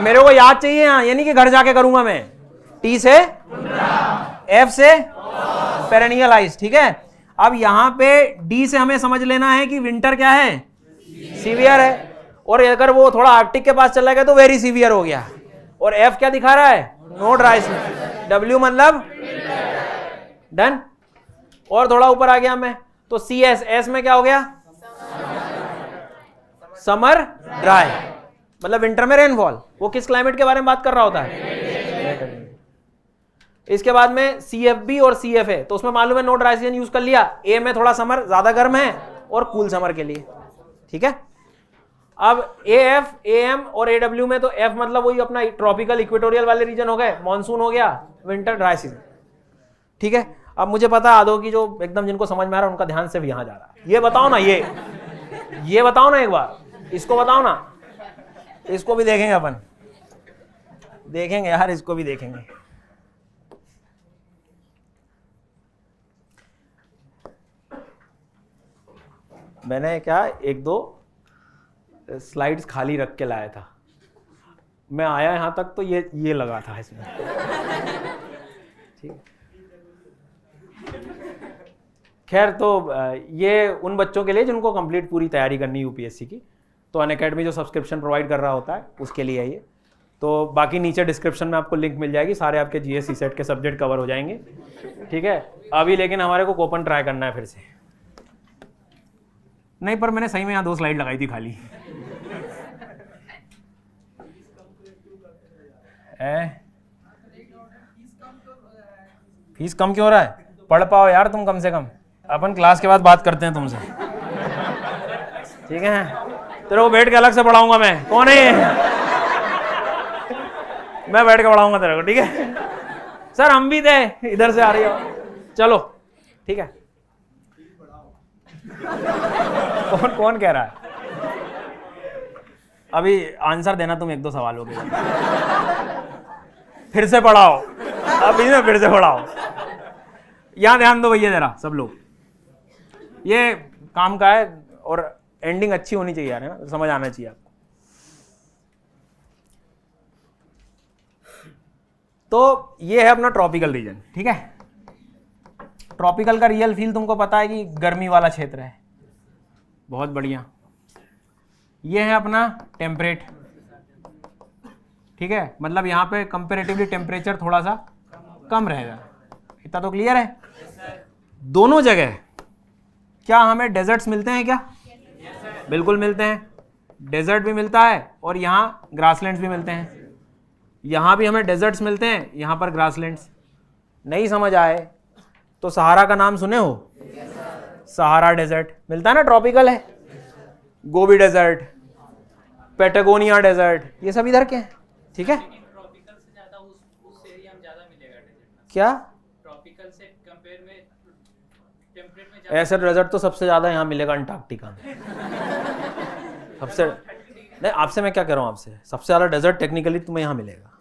मेरे को याद चाहिए यहाँ, ये नहीं कि घर जाके करूंगा मैं। T से, F से पेरेनियल आइस, ठीक है। अब यहां पे D से हमें समझ लेना है कि विंटर क्या है? सीवियर है। और अगर वो थोड़ा आर्कटिक के पास चला गया तो वेरी सीवियर हो गया। और F क्या दिखा रहा है? No dry snow. W मतलब डन। और थोड़ा ऊपर आ गया मैं, तो CS, S में क्या हो गया? समर ड्राई, मतलब विंटर में रेनफॉल। वो किस क्लाइमेट के बारे में बात कर रहा होता है? इसके बाद में CFB और CFA, तो उसमें मालूम है नो ड्राई सीजन यूज कर लिया। A में थोड़ा समर ज्यादा गर्म है और कूल समर के लिए, ठीक है। अब AF, AM और AW में तो F मतलब वही अपना ट्रॉपिकल इक्वेटोरियल वाले रीजन हो गए, मॉनसून हो गया, विंटर ड्राई सीजन, ठीक है। अब मुझे पता है आदो की जो एकदम जिनको समझ में आ रहा है उनका ध्यान सिर्फ यहां जा रहा है। ये बताओ ना, ये बताओ ना एक बार, इसको बताओ ना, इसको भी देखेंगे अपन, देखेंगे यार, इसको भी देखेंगे। मैंने क्या एक दो स्लाइड्स खाली रख के लाया था, मैं आया यहां तक तो ये लगा था इसमें, ठीक। खैर, तो ये उन बच्चों के लिए जिनको कंप्लीट पूरी तैयारी करनी है यूपीएससी की, तो अनअकैडमी जो सब्सक्रिप्शन प्रोवाइड कर रहा होता है उसके लिए है ये। तो बाकी नीचे डिस्क्रिप्शन में आपको लिंक मिल जाएगी, सारे आपके जीएस सीसेट के सब्जेक्ट कवर हो जाएंगे, ठीक है। अभी लेकिन हमारे को कूपन ट्राई करना है फिर से। नहीं, पर मैंने सही में यहाँ 2 स्लाइड लगाई थी खाली। फीस कम क्यों हो रहा है? पढ़ पाओ यार तुम कम से कम। अपन क्लास के बाद बात करते हैं तुमसे, ठीक है। तेरे को बैठ के अलग से पढ़ाऊंगा मैं। कौन है ये? मैं बैठ के पढ़ाऊंगा तेरे को, ठीक है। सर हम भी थे, इधर से आ रही हो, चलो ठीक है। कौन कौन कह रहा है? अभी आंसर देना तुम 1-2 सवालों के। फिर से पढ़ाओ, अभी में फिर से पढ़ाओ। यहां ध्यान दो भैया जरा सब लोग, ये काम का है और एंडिंग अच्छी होनी चाहिए यार, है ना, समझ आना चाहिए आपको। तो ये है अपना ट्रॉपिकल रीजन, ठीक है। ट्रॉपिकल का रियल फील तुमको पता है कि गर्मी वाला क्षेत्र है, बहुत बढ़िया। ये है अपना टेम्परेट, ठीक है, मतलब यहाँ पे कंपेरेटिवली टेम्परेचर थोड़ा सा कम रहेगा। इतना तो क्लियर है। दोनों जगह क्या हमें डेजर्ट्स मिलते हैं क्या? बिल्कुल मिलते हैं, डेजर्ट भी मिलता है और यहाँ ग्रासलैंड्स भी मिलते हैं। यहाँ भी हमें डेजर्ट्स मिलते हैं, यहाँ पर ग्रासलैंड्स। नहीं समझ आए तो सहारा का नाम सुने हो? सहारा डेजर्ट मिलता है ना, ट्रॉपिकल है। गोबी डेजर्ट, पेटागोनिया डेजर्ट, ये सब इधर के हैं, ठीक है। क्या ट्रॉपिकल से कंपेयर में टेम्परेट में ऐसा डेजर्ट तो सबसे ज्यादा यहाँ मिलेगा अंटार्कटिका में। सबसे नहीं, आपसे मैं क्या कह रहा हूँ, आपसे सबसे ज्यादा डेजर्ट टेक्निकली तुम्हें यहाँ मिलेगा।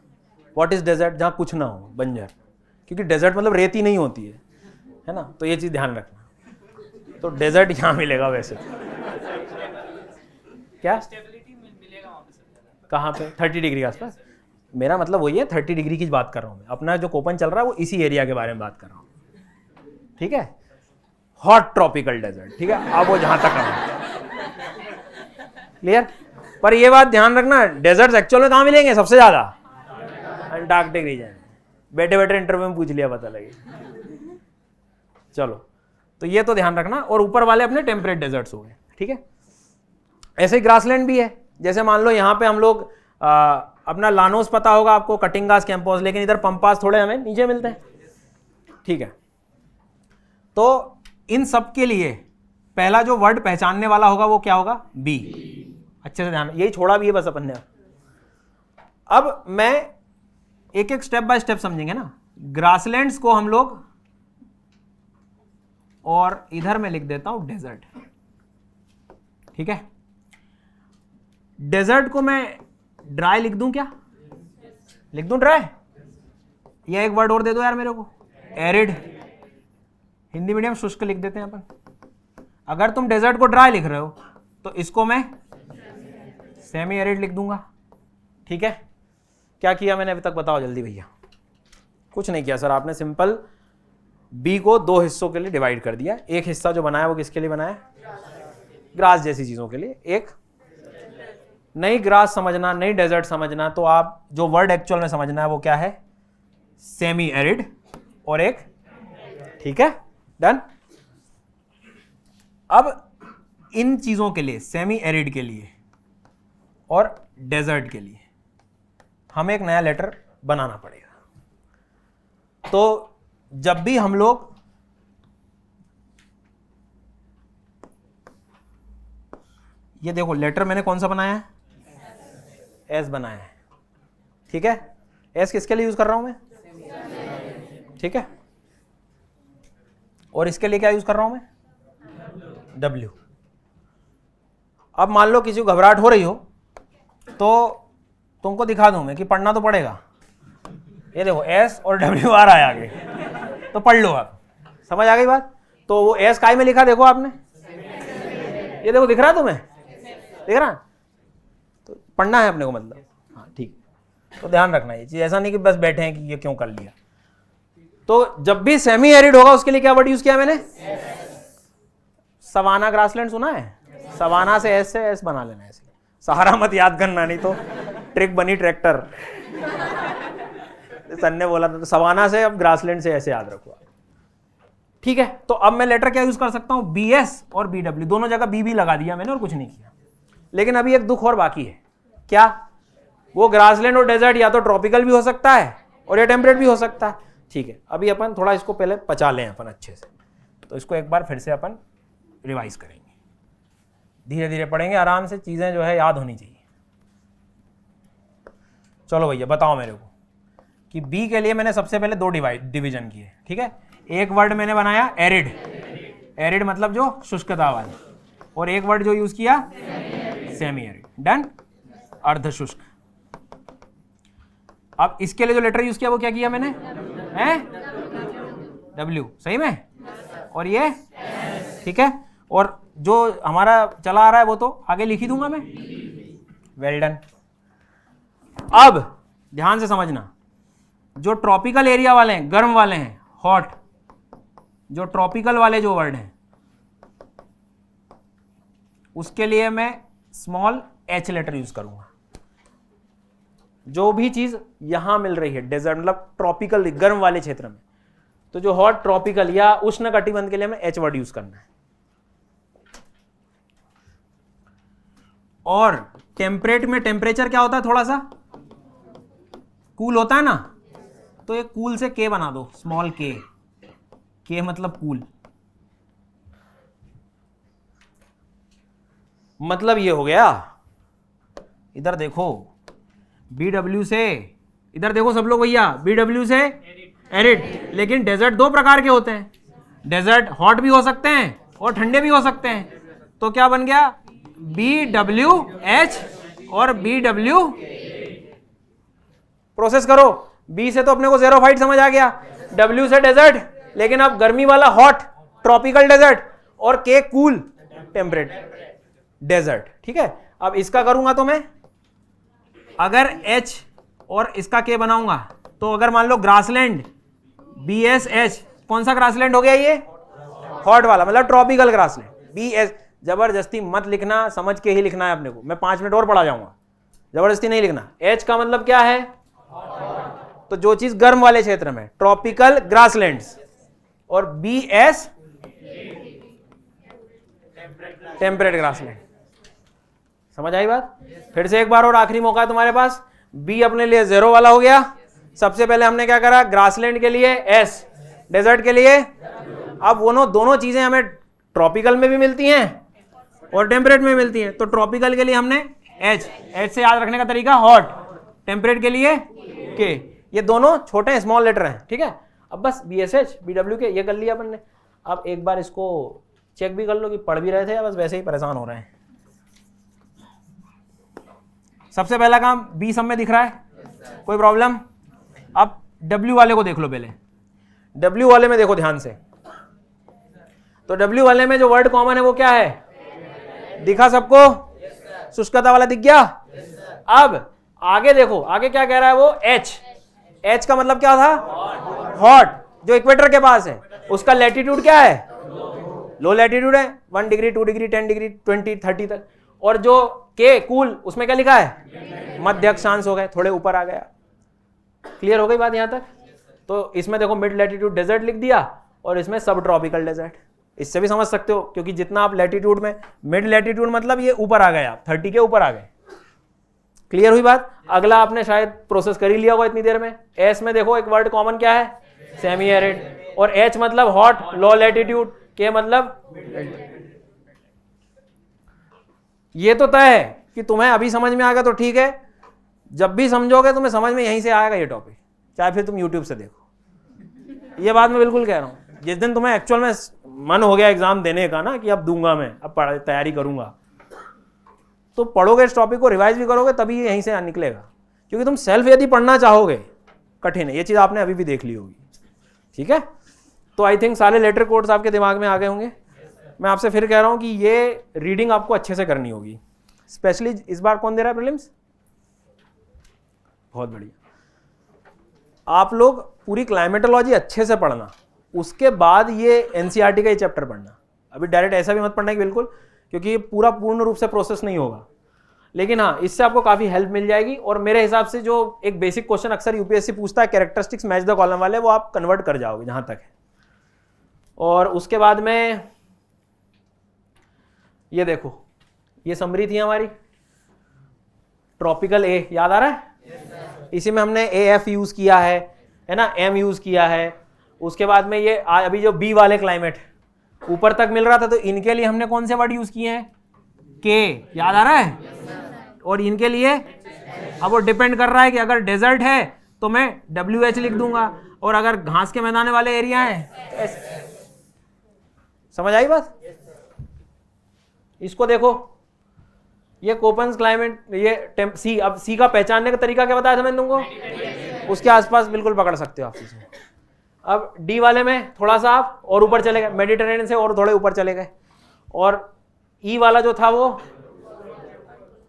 What is desert? जहाँ कुछ ना हो, बंजर। क्योंकि डेजर्ट मतलब रेती नहीं होती है ना, तो ये चीज ध्यान रखना। तो डेजर्ट यहाँ मिलेगा वैसे। क्या कहाँ पे? 30 डिग्री के आसपास। मेरा मतलब वही है, 30 डिग्री की बात कर रहा हूँ मैं। अपना जो कोपन चल रहा है वो इसी एरिया के बारे में बात कर रहा हूँ, ठीक है। हॉट ट्रॉपिकल डेजर्ट, ठीक है। अब वो जहां तक है, क्लियर। पर ये बात ध्यान रखना, डेजर्ट्स एक्चुअल में कहाँ मिलेंगे सबसे ज्यादा? Antarctic region. बैठे बैठे इंटरव्यू में पूछ लिया, पता लगे। चलो, तो ये तो ध्यान रखना। और ऊपर वाले अपने टेम्परेट डेजर्ट्स हो गए, ठीक है। ऐसे ही ग्रासलैंड भी है। जैसे मान लो यहाँ पे हम लोग अपना लानोस पता होगा आपको, कटिंगास, कैंपोस, लेकिन इधर पंपास थोड़े हमें नीचे मिलते हैं, ठीक है। तो इन सब के लिए पहला जो वर्ड पहचानने वाला होगा वो क्या होगा? बी। अच्छे से ध्यान, यही छोड़ा भी है बस अपन ने। अब मैं एक एक स्टेप बाय स्टेप समझेंगे ना। ग्रासलैंड्स को हम लोग, और इधर मैं लिख देता हूं डेजर्ट, ठीक है। डेजर्ट को मैं ड्राई लिख दूं क्या? लिख दूं ड्राई? या एक वर्ड और दे दो यार मेरे को, एरिड। हिंदी मीडियम शुष्क लिख देते हैं अपन। अगर तुम डेजर्ट को ड्राई लिख रहे हो तो इसको मैं सेमी एरिड लिख दूंगा, ठीक है। क्या किया मैंने अभी तक बताओ जल्दी भैया? कुछ नहीं किया सर, आपने सिंपल बी को 2 हिस्सों के लिए डिवाइड कर दिया। एक हिस्सा जो बनाया वो किसके लिए बनाया? ग्रास जैसी चीजों के लिए। एक नहीं ग्रास समझना, नहीं डेजर्ट समझना, तो आप जो वर्ड एक्चुअल में समझना है वो क्या है? Semi arid. और एक, ठीक है, डन। अब इन चीजों के लिए, सेमी एरिड के लिए और डेजर्ट के लिए, हमें एक नया लेटर बनाना पड़ेगा। तो जब भी हम लोग ये देखो, लेटर मैंने कौन सा बनाया है? एस बनाया है, ठीक है। एस किसके लिए यूज कर रहा हूं मैं? ठीक है। और इसके लिए क्या यूज कर रहा हूं मैं? डब्ल्यू। अब मान लो किसी को घबराहट हो रही हो तो तुमको दिखा दूं मैं कि पढ़ना तो पड़ेगा। ये देखो एस और डब्ल्यू आ रहा है आगे, तो पढ़ लो आप। समझ आ गई बात? तो वो एस काय में लिखा देखो आपने, ये देखो दिख रहा है तुम्हें? दिख रहा? तो पढ़ना है अपने को, मतलब हाँ ठीक। तो ध्यान रखना ये चीज, ऐसा नहीं कि बस बैठे हैं कि ये क्यों कर लिया। तो जब भी सेमी एरिड होगा उसके लिए क्या वर्ड यूज किया मैंने? सवाना ग्रासलैंड सुना है? सवाना से एस बना लेना है, सहारा मत याद करना, नहीं तो ट्रिक बनी ट्रैक्टर। सन ने बोला था तो सवाना से, अब ग्रासलैंड से ऐसे याद रखो। ठीक है, तो अब मैं लेटर क्या यूज कर सकता हूं, BS और BW, दोनों जगह B लगा दिया मैंने और कुछ नहीं किया। लेकिन अभी एक दुख और बाकी है, क्या? वो ग्रासलैंड और डेजर्ट या तो ट्रॉपिकल भी हो सकता है और या टेम्परेट भी हो सकता है। ठीक है, अभी अपन थोड़ा इसको पहले पचा लें अपन अच्छे से, तो इसको एक बार फिर से अपन रिवाइज करेंगे, धीरे धीरे पढ़ेंगे आराम से, चीजें जो है याद होनी चाहिए। चलो भैया बताओ मेरे को कि बी के लिए मैंने सबसे पहले 2 डिवीजन किए। ठीक है, एक वर्ड मैंने बनाया एरिड, एरिड मतलब जो शुष्कता वाला, और एक वर्ड जो यूज किया सेमी एरिड, डन, अर्ध शुष्क। अब इसके लिए जो लेटर यूज किया वो क्या किया मैंने, W, सही में, और ये ठीक है, और जो हमारा चला आ रहा है वो तो आगे लिख ही दूंगा मैं, वेल डन। अब ध्यान से समझना, जो ट्रॉपिकल एरिया वाले हैं, गर्म वाले हैं, हॉट, जो ट्रॉपिकल वाले जो वर्ड हैं उसके लिए मैं स्मॉल h लेटर यूज करूंगा। जो भी चीज यहां मिल रही है, डेजर्ट मतलब ट्रॉपिकल गर्म वाले क्षेत्र में, तो जो हॉट ट्रॉपिकल या उष्ण कटिबंध के लिए हमें H वर्ड यूज करना है। और टेम्परेट में टेम्परेचर क्या होता है, थोड़ा सा कूल होता है ना, तो ये कूल से K बना दो, स्मॉल K मतलब कूल। मतलब ये हो गया, इधर देखो BW से, इधर देखो सब लोग भैया, BW से एरिड। लेकिन डेजर्ट 2 प्रकार के होते हैं, डेजर्ट हॉट भी हो सकते हैं और ठंडे भी हो सकते हैं। तो क्या बन गया, BWH और BW। प्रोसेस करो, B से तो अपने को ज़ेरोफाइट समझ आ गया, W से डेजर्ट, लेकिन अब गर्मी वाला हॉट ट्रॉपिकल डेजर्ट, और K कूल टेम्परेट डेजर्ट। ठीक है, अब इसका करूंगा तो मैं अगर H और इसका K बनाऊंगा, तो अगर मान लो ग्रासलैंड BSH, कौन सा ग्रासलैंड हो गया ये, हॉट वाला, मतलब ट्रॉपिकल ग्रासलैंड। BS जबरदस्ती मत लिखना, समझ के ही लिखना है अपने को, मैं 5 मिनट और पढ़ा जाऊंगा, जबरदस्ती नहीं लिखना। H का मतलब क्या है, तो जो चीज गर्म वाले क्षेत्र में, ट्रॉपिकल ग्रासलैंड्स, और BS टेम्परेट ग्रासलैंड। समझ आई बात? फिर से एक बार और आखिरी मौका है तुम्हारे पास। B अपने लिए 0 वाला हो गया। सबसे पहले हमने क्या करा, ग्रासलैंड के लिए S, डेजर्ट के लिए। अब वो दोनों चीजें हमें ट्रॉपिकल में भी मिलती हैं और टेम्परेट में मिलती हैं। तो ट्रॉपिकल के लिए हमने H से याद रखने का तरीका हॉट, टेम्परेट के लिए K। ये दोनों छोटे स्मॉल लेटर हैं। ठीक है, अब बस BSH BW के ये कर लिया अपन ने। अब एक बार इसको चेक भी कर लो कि पढ़ भी रहे थे या बस वैसे ही परेशान हो रहे हैं। सबसे पहला काम B सब में दिख रहा है, कोई प्रॉब्लम? अब W वाले को देख लो पहले। W वाले में देखो ध्यान से, तो W वाले में जो वर्ड कॉमन है वो क्या है, दिखा सबको? शुष्कता वाला दिख गया। अब आगे देखो, आगे क्या कह रहा है वो, H का मतलब क्या था, हॉट, जो इक्वेटर के पास है। उसका लैटिट्यूड क्या है, लो लैटिट्यूड है, 1 डिग्री 2 डिग्री 10 डिग्री 20 30 तक। और जो K कूल, उसमें क्या लिखा है, मध्य अक्षांश हो गए, थोड़े ऊपर आ गया। क्लियर हो गई बात यहां तक? तो इसमें देखो मिड लैटिट्यूड डेजर्ट लिख दिया और इसमें सब ट्रॉपिकल डेजर्ट। इससे भी समझ सकते हो, क्योंकि जितना आप लैटिट्यूड में, मिड लैटिट्यूड मतलब ये ऊपर आ गए, आप 30 के ऊपर आ गए। क्लियर हुई बात? अगला आपने शायद प्रोसेस कर ही लिया होगा इतनी देर में। एस में देखो एक वर्ड कॉमन क्या है, सेमी एरिड, और एच मतलब हॉट लो लैटिट्यूड, के मतलब ये तो तय है कि तुम्हें अभी समझ में आ गया तो ठीक है, जब भी समझोगे तुम्हें समझ में यहीं से आएगा ये टॉपिक, चाहे फिर तुम यूट्यूब से देखो। ये बात मैं बिल्कुल कह रहा हूं। जिस दिन तुम्हें एक्चुअल में मन हो गया एग्जाम देने का ना कि अब दूंगा मैं, अब तैयारी करूंगा, तो पढ़ोगे इस टॉपिक को, रिवाइज भी करोगे, तभी ये यहीं से निकलेगा। क्योंकि तुम सेल्फ यदि पढ़ना चाहोगे, कठिन है, ये चीज़ आपने अभी भी देख ली होगी। ठीक है, तो आई थिंक सारे लेटर कोड्स आपके दिमाग में आ गए होंगे। मैं आपसे फिर कह रहा हूं कि ये रीडिंग आपको अच्छे से करनी होगी। स्पेशली इस बार कौन दे रहा है प्रीलिम्स? बहुत बढ़िया। आप लोग पूरी क्लाइमेटोलॉजी अच्छे से पढ़ना, उसके बाद ये एनसीईआरटी का ये चैप्टर पढ़ना। अभी डायरेक्ट ऐसा भी मत पढ़ना कि बिल्कुल, क्योंकि ये पूरा पूर्ण रूप से प्रोसेस नहीं होगा। लेकिन हाँ, इससे आपको काफी हेल्प मिल जाएगी। और मेरे हिसाब से जो एक बेसिक क्वेश्चन अक्सर यूपीएससी पूछता है कैरेक्टरिस्टिक्स मैच द कॉलम वाले, वो आप कन्वर्ट कर जाओगे जहां तक है। और उसके बाद में ये देखो, ये समरी थी हमारी ट्रॉपिकल ए, याद आ रहा है? इसी में हमने ए एफ यूज किया है ना, एम यूज किया है। उसके बाद में ये अभी जो बी वाले क्लाइमेट ऊपर तक मिल रहा था, तो इनके लिए हमने कौन से वर्ड यूज किए हैं? के, याद आ रहा है? और इनके लिए अब वो डिपेंड कर रहा है कि अगर डेजर्ट है तो मैं WH लिख दूंगा, और अगर घास के मैदान वाले एरिया है। समझ आई बात? इसको देखो, ये कोपेन्स क्लाइमेट, ये सी। अब सी का पहचानने का तरीका क्या बताया था मैंने तुमको? उसके आसपास बिल्कुल पकड़ सकते हो आप चीजें। अब डी वाले में थोड़ा सा आप और ऊपर चले गए, मेडिटेरेनियन से और थोड़े ऊपर चले गए, और ई वाला जो था वो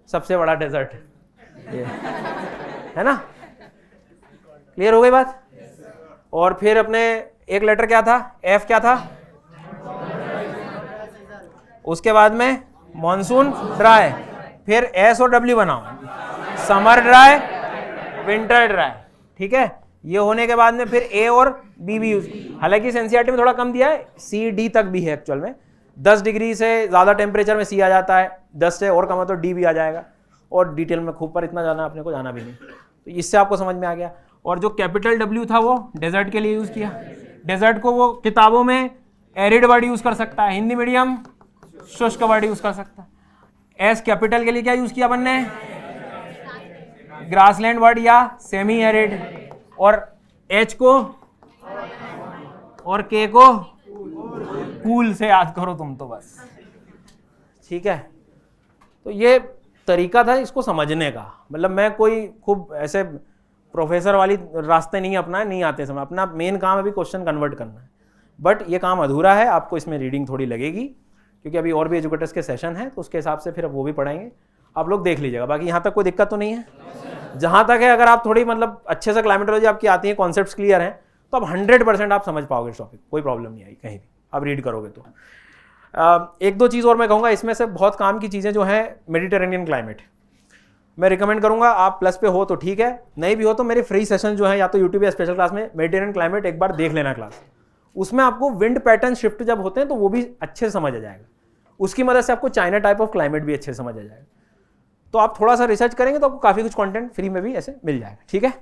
सबसे बड़ा डेजर्ट है ना। क्लियर हो गई बात? और फिर अपने एक लेटर क्या था? एफ क्या था? उसके बाद में मॉनसून ड्राई, फिर एस और डब्ल्यू बनाओ, समर ड्राई, विंटर ड्राई। ठीक है, ये होने के बाद में फिर ए और बी भी यूज। हालांकि एनसीईआरटी में थोड़ा कम दिया है, सी डी तक भी है एक्चुअल में। 10 डिग्री से ज़्यादा टेम्परेचर में सी आ जाता है, 10 से और कम है तो डी भी आ जाएगा। और डिटेल में खूब पर इतना जाना अपने को जाना भी नहीं, तो इससे आपको समझ में आ गया। और जो कैपिटल डब्ल्यू था वो डेजर्ट के लिए यूज़ किया। डेजर्ट को वो किताबों में एरिड वर्ड यूज़ कर सकता है, हिंदी मीडियम शुष्क वर्ड यूज़ कर सकता है। एस कैपिटल के लिए क्या यूज़ किया अपन ने? ग्रासलैंड वर्ड या सेमी एरिड। और एच को और के को कूल से याद करो तुम तो बस। ठीक है, तो ये तरीका था इसको समझने का। मतलब मैं कोई खूब ऐसे प्रोफेसर वाली रास्ते नहीं अपना नहीं आते समय, अपना मेन काम अभी क्वेश्चन कन्वर्ट करना है। बट ये काम अधूरा है, आपको इसमें रीडिंग थोड़ी लगेगी, क्योंकि अभी और भी एजुकेटर्स के सेशन हैं, तो उसके हिसाब से फिर वो भी पढ़ाएंगे, आप लोग देख लीजिएगा। बाकी यहाँ तक कोई दिक्कत तो नहीं है? जहाँ तक है, अगर आप थोड़ी मतलब अच्छे से क्लाइमेटोलॉजी आपकी आती है, कॉन्सेप्ट्स क्लियर हैं, तो आप 100% आप समझ पाओगे इस टॉपिक, कोई प्रॉब्लम नहीं आई कहीं भी आप रीड करोगे तो। एक दो चीज़ और मैं कहूँगा, इसमें से बहुत काम की चीज़ें जो हैं मेडिटेरेनियन क्लाइमेट, मैं रिकमेंड करूँगा। आप प्लस पे हो तो ठीक है, नहीं भी हो तो मेरे फ्री सेशन जो है या तो यूट्यूब या स्पेशल क्लास में मेडिटेरेनियन क्लाइमेट एक बार देख लेना क्लास। उसमें आपको विंड पैटर्न शिफ्ट जब होते हैं तो वो भी अच्छे से समझ आ जाएगा। उसकी मदद से आपको चाइना टाइप ऑफ क्लाइमेट भी अच्छे से समझ आ जाएगा। तो आप थोड़ा सा रिसर्च करेंगे तो आपको काफ़ी कुछ कंटेंट फ्री में भी ऐसे मिल जाएगा। ठीक है,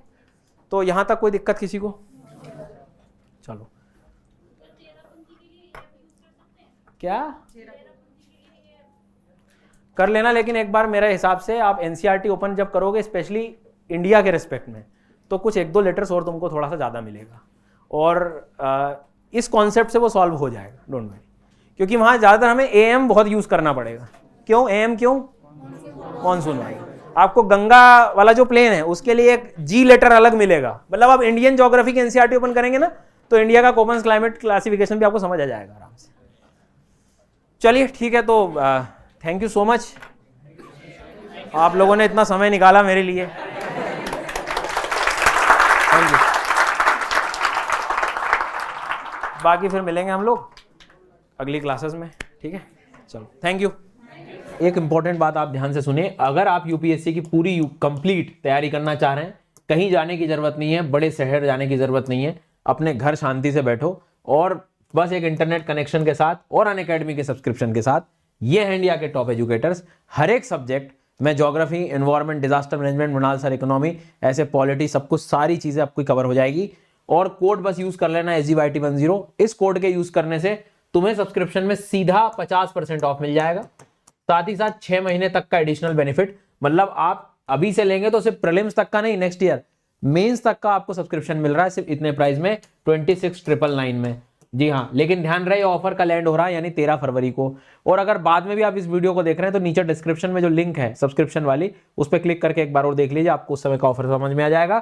तो यहाँ तक कोई दिक्कत किसी को? चलो, क्या कर लेना, लेकिन एक बार मेरे हिसाब से आप एनसीईआरटी ओपन जब करोगे, स्पेशली इंडिया के रिस्पेक्ट में, तो कुछ एक दो लेटर्स और तुमको थोड़ा सा ज़्यादा मिलेगा, और इस कॉन्सेप्ट से वो सॉल्व हो जाएगा, डोंट वरी। क्योंकि वहाँ ज़्यादातर हमें एएम बहुत यूज़ करना पड़ेगा। क्यों एएम? क्यों? मॉनसून वाली। आपको गंगा वाला जो प्लेन है उसके लिए एक जी लेटर अलग मिलेगा। मतलब आप इंडियन ज्योग्राफी के एनसीईआरटी ओपन करेंगे ना, तो इंडिया का कोपेन्स क्लाइमेट क्लासिफिकेशन भी आपको समझ आ जाएगा आराम से। चलिए ठीक है, तो थैंक यू सो मच, आप लोगों ने इतना समय निकाला मेरे लिए, थैंक यू। बाकी फिर मिलेंगे हम लोग अगली क्लासेस में। ठीक है, चलो, थैंक यू। एक इंपॉर्टेंट बात आप ध्यान से सुनिए, अगर आप यूपीएससी की पूरी कंप्लीट तैयारी करना चाह रहे हैं, कहीं जाने की जरूरत नहीं है, बड़े शहर जाने की जरूरत नहीं है, अपने घर शांति से बैठो और बस एक इंटरनेट कनेक्शन के साथ और अनअकैडमी के सब्सक्रिप्शन के साथ, ये है इंडिया के टॉप एजुकेटर्स। हर एक सब्जेक्ट में geography, environment, disaster management, Mrinal sir economy, ऐसे पॉलिटी, सब कुछ सारी चीजें आपको कवर हो जाएगी। और कोड बस यूज कर लेना SGYT10। इस कोड के यूज करने से तुम्हें सब्सक्रिप्शन में सीधा 50% ऑफ मिल जाएगा, साथ ही साथ 6 महीने तक का एडिशनल बेनिफिट। मतलब आप अभी से लेंगे तो सिर्फ प्रीलिम्स तक का नहीं, नेक्स्ट ईयर मेंस तक का आपको सब्सक्रिप्शन मिल रहा है सिर्फ इतने प्राइस में, 26,999 में। जी हाँ, लेकिन ध्यान रहे ऑफर का लैंड हो रहा है यानी 13 फरवरी को। और अगर बाद में भी आप इस वीडियो को देख रहे हैं तो नीचे डिस्क्रिप्शन में जो लिंक है सब्सक्रिप्शन वाली, उस पर क्लिक करके एक बार और देख लीजिए, आपको उस समय का ऑफर समझ में आ जाएगा।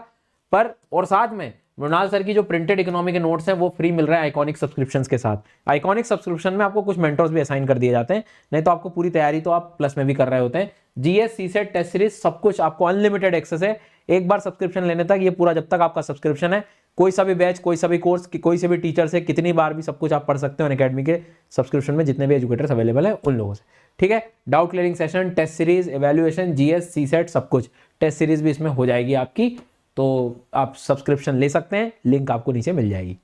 पर और साथ में मृणाल सर की जो प्रिंटेड इकोनॉमी के नोट्स हैं वो फ्री मिल रहा है आइकॉनिक सब्सक्रिप्शंस के साथ। आइकॉनिक सब्सक्रिप्शन में आपको कुछ मेंटर्स भी असाइन कर दिए जाते हैं, नहीं तो आपको पूरी तैयारी तो आप प्लस में भी कर रहे होते हैं। जीएस, सीसेट, टेस्ट सीरीज सब कुछ आपको अनलिमिटेड एक्सेस है एक बार सब्सक्रिप्शन लेने तक। ये पूरा जब तक आपका सब्सक्रिप्शन है, कोई सा भी बैच, कोई सा भी कोर्स, कोई से भी टीचर से कितनी बार भी सब कुछ आप पढ़ सकते हो अनअकैडमी के सब्सक्रिप्शन में, जितने भी एजुकेटर्स अवेलेबल है उन लोगों से। ठीक है। Doubt clearing session, test series, evaluation, GS, CSAT, सब कुछ। टेस्ट सीरीज भी इसमें हो जाएगी आपकी, तो आप सब्सक्रिप्शन ले सकते हैं, लिंक आपको नीचे मिल जाएगी।